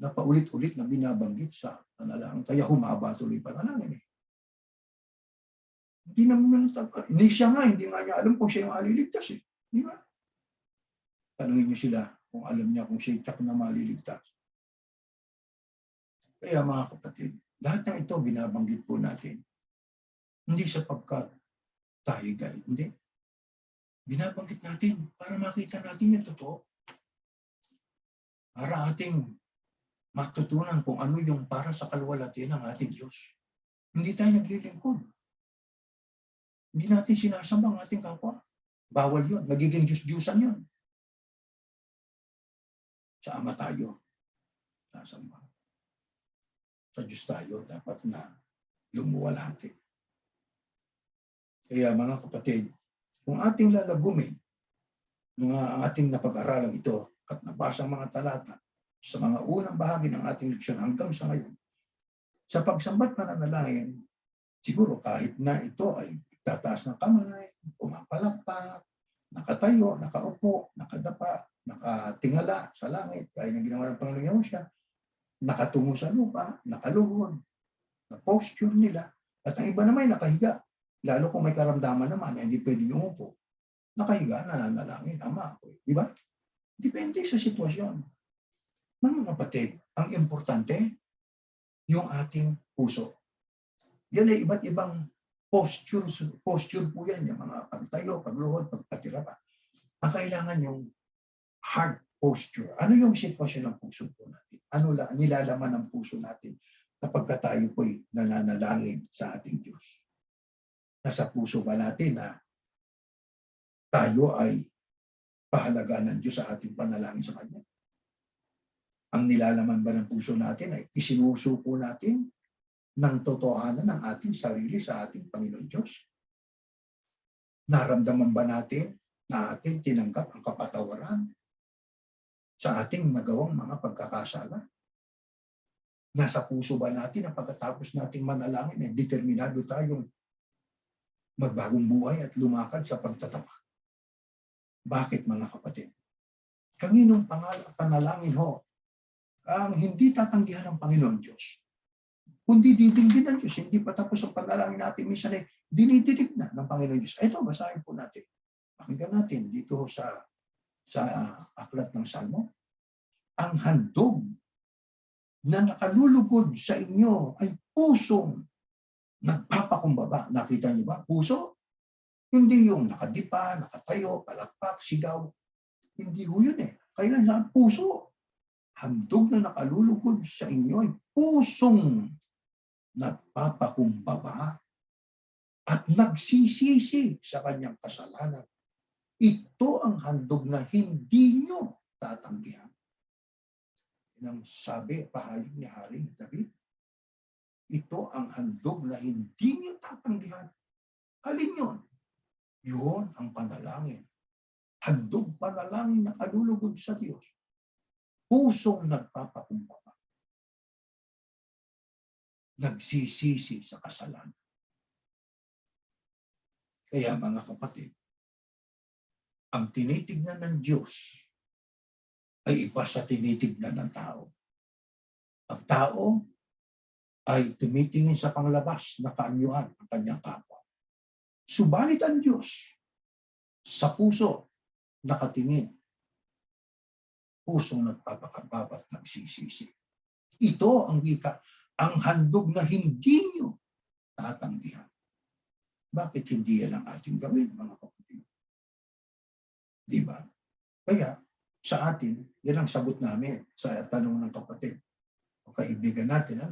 na paulit-ulit na binabanggit sa panalangin. Kaya humaba tuloy panalangin. Hindi naman hindi siya nga, hindi nga niya alam kung siya yung aliligtas. Di ba? Tanungin niyo sila kung alam niya kung siya tiyak na maliligtas. Kaya mga kapatid, lahat ng ito binabanggit po natin. Hindi sapagkat tayo galit. Hindi. Binabanggit natin para makita natin yung totoo. Para ating matutunan kung ano yung para sa kaluwalhatian ng ating Diyos. Hindi tayo naglilingkod. Hindi natin sinasamba ang ating kapwa. Bawal yun. Magiging Diyos-Diyusan yun. Sa Ama tayo. Sasamba. Sa Diyos tayo dapat na lumuwalhati. Kaya mga kapatid, kung ating lalagumin ang ating napag-aralan ito at nabasa ang mga talata sa mga unang bahagi ng ating leksyon hanggang sa ngayon, sa pagsambat pananalangin, siguro kahit na ito ay tataas ng kamay, pumapalakpak, nakatayo, nakaupo, nakadapa, nakatingala sa langit, gaya ng ginawa ng Panginoon siya, nakatungo sa lupa, nakaluhod, na posture nila, at ang iba naman ay nakahiga. Lalo kung may karamdaman naman na hindi pwedeng umupo, nakahiga, nananalangin, Ama. Di ba? Depende sa sitwasyon. Mga kapatid, ang importante, yung ating puso. Yan ay iba't ibang posture po yan, yung mga pagtayo, pagluhod, pagpatira pa. Ang kailangan yung heart posture. Ano yung sitwasyon ng puso po natin? Ano nilalaman ng puso natin kapag tayo po'y nananalangin sa ating Diyos? Nasa puso ba natin na tayo ay pahalagaan ng Diyos sa ating panalangin sa Kanya? Ang nilalaman ba ng puso natin ay isinusuko natin ng totohanan ng ating sarili sa ating Panginoon Diyos? Naramdaman ba natin na ating tinanggap ang kapatawaran sa ating nagawang mga pagkakasala? Nasa puso ba natin na pagkatapos nating manalangin ay determinado tayong magbagong buhay at lumakad sa pagtatapat? Bakit mga kapatid? Kaninong panalangin ho ang hindi tatanggihan ng Panginoon Diyos? Kundi didingdin ng Diyos, hindi pa tapos ang panalangin natin, minsan ay dinidinig na ng Panginoon Diyos. Ito, basahin po natin. Pakinggan natin dito sa aklat ng Salmo. Ang handog na nakalulugod sa inyo ay pusong nagpapakumbaba. Nakita niyo ba? Puso. Hindi yung nakadipa, nakatayo, palakpak, sigaw. Hindi ho yun eh. Kailan sa puso? Handog na nakalulugod sa inyo ay pusong nagpapakumbaba at nagsisisi sa kanyang kasalanan. Ito ang handog na hindi nyo tatanggihan. Nang sabi, pahayag ni Haring David, ito ang handog na hindi nyo tatanggihan. Alin yun? Yun ang panalangin. Handog panalangin na kalulugod sa Diyos. Pusong nagpapakumbaba. Nagsisisi sa kasalanan. Kaya mga kapatid, ang tinitignan ng Diyos ay iba sa tinitignan ng tao. Ang tao ay tumitingin sa panglabas na kaanyuan ng kanyang kapwa. Subalit ang Diyos sa puso nakatingin. Pusong nagpapakababa at nagsisisi. Ito ang ang handog na hindi nyo tatanggihan. Bakit hindi yan ang ating gawin, mga kapatid? Di ba? Kaya, sa atin, yan ang sagot namin sa tanong ng kapatid o kaibigan natin,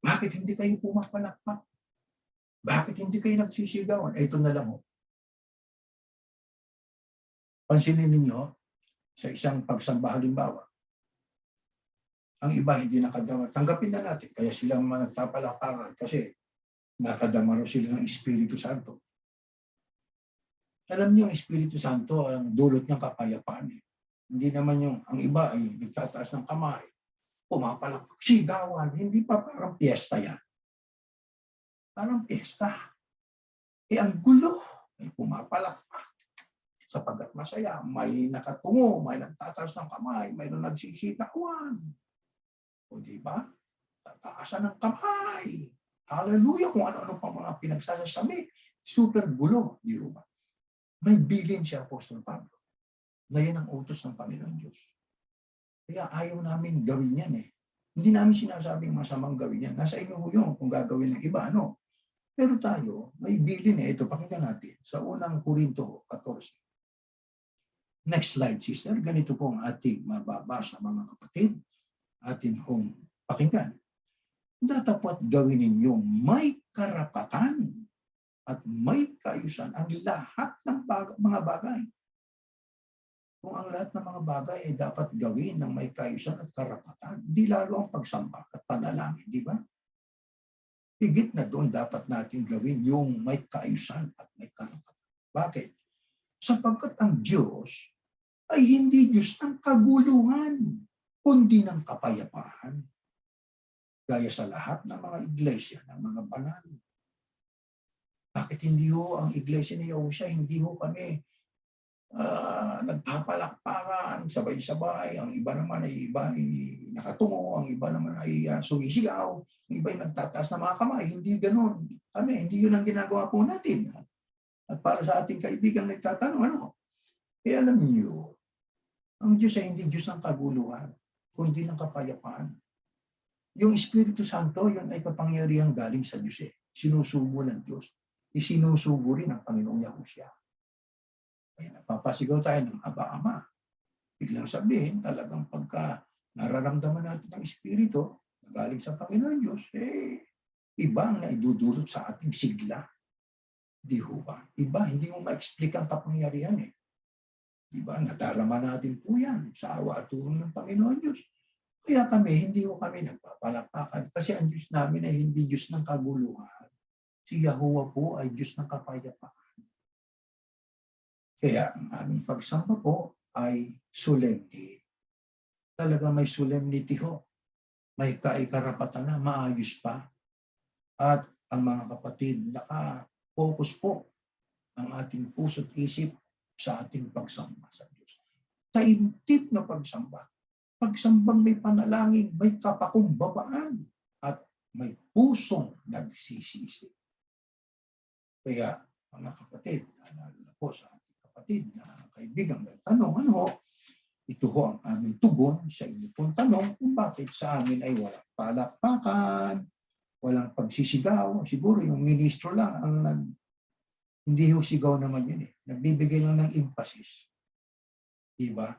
bakit hindi kayo pumapalakpak? Bakit hindi kayo nagsisigawan? Ito na lang. Pansinin ninyo, sa isang pagsamba halimbawa, ang iba hindi nakadama. Tanggapin na natin, kaya silang nagpapalakpakan kasi nakadama rin sila ng Espiritu Santo. Alam niyo, ang Espiritu Santo ang dulot ng kapayapaan. Hindi naman yung ang iba ay nagtataas ng kamay, pumapalakpak, sigawan, hindi pa parang piyesta yan. Parang piyesta. Ang gulo, may pumapalakpak sapagkat masaya, may nakatungo, may nagtataas ng kamay, mayroong nagsisitawan. O di ba? Tataasan ng kamay. Hallelujah, kung ano-ano pang mga pinagsasasabi. Super gulo, di ba? May bilin si Apostol Pablo na yan ang utos ng Panginoon Diyos. Kaya ayaw namin gawin yan eh. Hindi namin sinasabing masamang gawin yan. Nasa inyo yun kung gagawin ng iba, ano? Pero tayo, may bilin eh. Ito, pakinggan natin. Sa unang Korinto 14. Next slide, sister. Ganito po ang ating mababasa, mga kapatid. Atin hong pakinggan. Dapat gawin ninyong may karapatan at may kaayusan ang lahat ng mga bagay. Kung ang lahat ng mga bagay ay dapat gawin ng may kaayusan at karapatan, di lalo ang pagsamba at panalangin, di ba? Higit na doon dapat natin gawin yung may kaayusan at may karapatan. Bakit? Sapagkat ang Diyos ay hindi Diyos ng kaguluhan, kundi ng kapayapaan. Gaya sa lahat ng mga iglesia, ng mga banal. Bakit hindi ho ang iglesia ni Yahusha, hindi ho kami nagpapalakpakan, sabay-sabay, ang iba naman ay nakatungo, ang iba naman ay sumisigaw, ang iba ay nagtataas ng mga kamay. Hindi ganoon. Kami, hindi yun ang ginagawa po natin. At para sa ating kaibigan nagtatanong, ano? Alam niyo, ang Diyos ay hindi Diyos ng kaguluhan, kundi ng kapayapaan. Yung Espiritu Santo, yun ay kapangyarihang galing sa Diyos eh. Sinusubo ng Diyos. Isinusubo rin ng Panginoong Yahusha. Kaya napapasigaw tayo ng Aba-ama. Biglang sabihin, talagang pagka nararamdaman natin ang Espiritu na galing sa Panginoon Diyos, iba ang naidudulot sa ating sigla. Di ho ba? Iba, hindi mo ma-explic ang kapangyarihan eh. Di ba? Nadarama natin po yan sa awa at tulong ng Panginoon Diyos. Kaya kami, hindi ko kami nagpapalakpakan kasi ang Diyos namin ay hindi Diyos ng kaguluhan. Si Yahuwah po ay Diyos ng kapayapaan. Kaya ang aming pagsamba po ay solemnity. Talaga may solemnity ho. May karapatan na, maayos pa. At ang mga kapatid, naka-focus po ang ating puso't isip sa ating pagsamba sa Diyos. Taintip na pagsamba. Pagsambang may panalangin, may kapakumbabaan, at may pusong nagsisisi. Kaya, mga kapatid, lalo na po sa ating kapatid na kaibigan may tanong, ano, ito ho ang aming tugon sa inyo pong tanong kung bakit sa amin ay walang palakpakan, walang pagsisigaw. Siguro yung ministro lang ang hindi ho sigaw naman yun eh. Nagbibigay lang ng emphasis. Diba?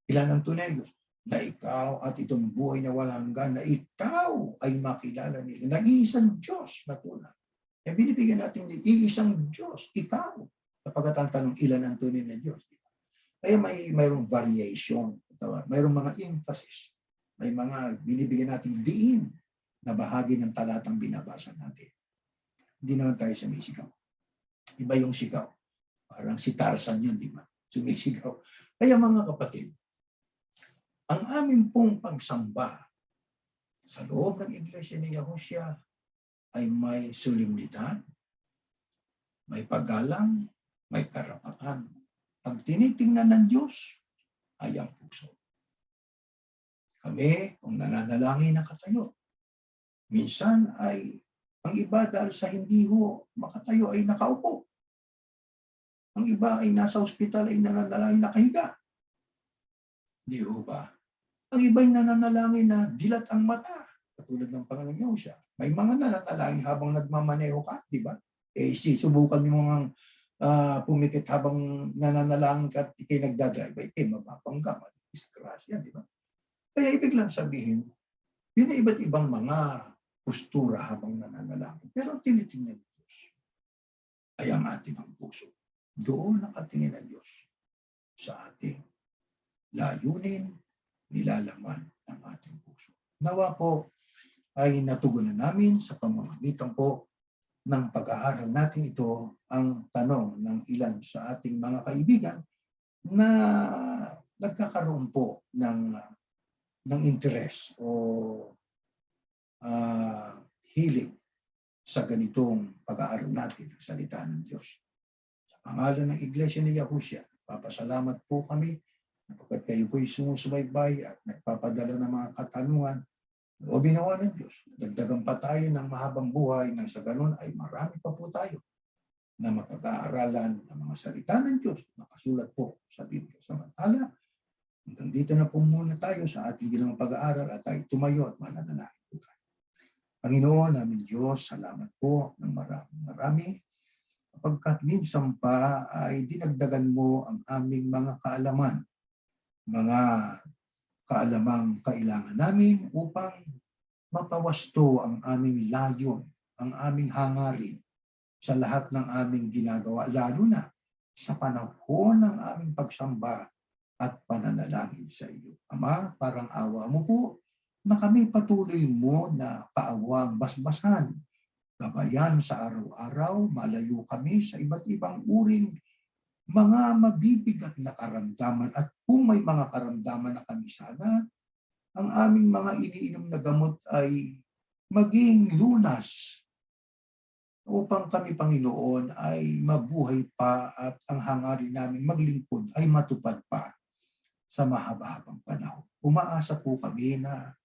Ilan ang tunay Diyos? Na ikaw at itong buhay na walang hanggan, na ikaw ay makilala nila. Nag-iisang Diyos na tunay. Binibigyan natin din, iisang Diyos, ikaw. Kapag ang tanong, ilan ang tunay na Diyos? Kaya mayroong variation. Mayroong mga emphasis. May mga binibigyan natin diin na bahagi ng talatang binabasa natin. Hindi naman tayo sumisigaw. Iba yung sigaw. Parang si Tarzan yun, di ba? Sumisigaw. Kaya mga kapatid, ang amin pong pagsamba sa loob ng Iglesia ni Yahusha ay may solemnidad, may paggalang, may karapatan. Pag tinitingnan ng Diyos, ay ang puso. Kami, kung nananalangin na katayo, minsan ay ang iba dahil sa hindi ho makatayo ay nakaupo. Ang iba ay nasa ospital ay nananalangin nakahiga. Di ho ba? Ang iba ay nananalangin na dilat ang mata, katulad ng Panginoong Yahusha. May mga nananalangin habang nagmamaneho ka, di ba? Subukan mo nga pumikit habang nananalangin ka at ikay nagdadrive, mapapangga, madisgrasya, di ba? Kaya ibig lang sabihin, yun ay iba't ibang mga postura habang nananalangin. Pero ang tinitingnan ng Diyos ay ang ating ang puso. Doon nakatingin ang Diyos sa ating layunin, nilalaman ng ating puso. Nawa po ay natugunan namin sa pamamagitan po ng pag-aaral natin ito ang tanong ng ilan sa ating mga kaibigan na nagkakaroon po ng interes o hilig sa ganitong pag-aaral natin ng salita ng Diyos. Sa pangalan ng Iglesia ni Yahushua, papasalamat po kami sapagkat kayo po'y sumusubaybay at nagpapadala ng mga katanungan. O binawa ng Diyos, dagdagan pa tayo ng mahabang buhay nang sa ganun ay marami pa po tayo na mapag-aaralan ng mga salita ng Diyos. Nakasulat po sa Biblia. Samantala, hanggang dito na po muna tayo sa ating ginawang pag-aaral at tayo tumayo at mananalangin po tayo. Panginoon namin Diyos, salamat po ng marami. Kapagkat minsan pa ay dinagdagan mo ang aming mga kaalaman, mga kaalamang kailangan namin upang mapawasto ang aming layon, ang aming hangarin sa lahat ng aming ginagawa, lalo na sa panahon ng aming pagsamba at pananalangin sa iyo. Ama, parang awa mo po na kami patuloy mo na kaawang basbasan, gabayan sa araw-araw, malayo kami sa iba't ibang uring mga mabibigat na karamdaman at kung may mga karamdaman na kami sana, ang aming mga iniinom na gamot ay maging lunas upang kami, Panginoon, ay mabuhay pa at ang hangarin namin maglingkod ay matupad pa sa mahaba-habang panahon. Umaasa po kami na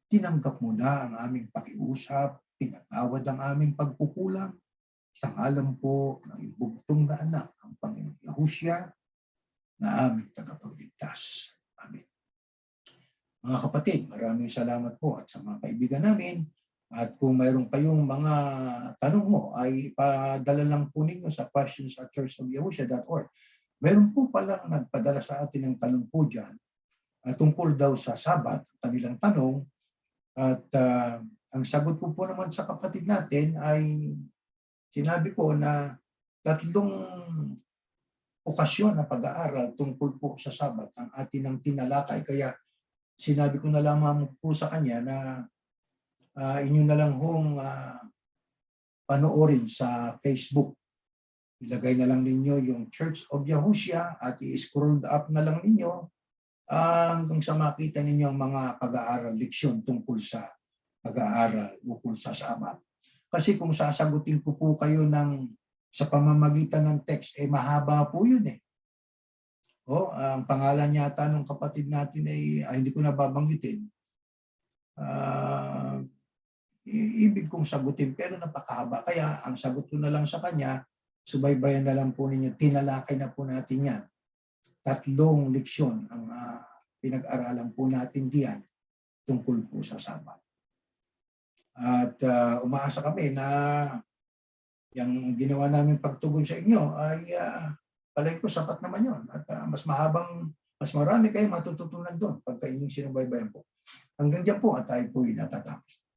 tinanggap mo na ang aming pakiusap, pinatawad ang aming pagkukulang, sa ngalan po ng ibugtong na anak, ang Panginoon Yahushua, na aming tagapagligtas. Amen. Mga kapatid, maraming salamat po at sa mga kaibigan namin. At kung mayroon kayong mga tanong mo, ay ipadala lang po ninyo sa questions@churchofyahushua.org. Mayroon po palang nagpadala sa atin ng tanong po dyan tungkol daw sa Sabat, kanilang tanong. At ang sagot po naman sa kapatid natin ay sinabi ko na 3 okasyon na pag-aaral tungkol po sa Sabat ang atin ang tinalakay. Kaya sinabi ko na lamang po sa kanya na inyo na lang hong panoorin sa Facebook. Ilagay na lang ninyo yung Church of Yahushua at i-scroll up na lang ninyo hanggang sa makita ninyo ang mga pag-aaral, leksyon tungkol sa pag-aaral ukol sa Sabat. Kasi kung sasagutin ko po kayo sa pamamagitan ng text, mahaba po yun eh. Ang pangalan yata ng kapatid natin ay hindi ko nababanggitin. Ibig kong sagutin pero napakahaba. Kaya ang sagot ko na lang sa kanya, subaybayan na lang po ninyo, tinalakay na po natin yan. 3 leksyon ang pinag-aralan po natin diyan tungkol po sa Sabat. At umaasa kami na yung ginawa namin pagtugon sa inyo ay palagi ko sapat naman yon at mas marami kayong matututunan doon pagka inyong sinubaybayan po. Hanggang dyan po at tayo po natatapos.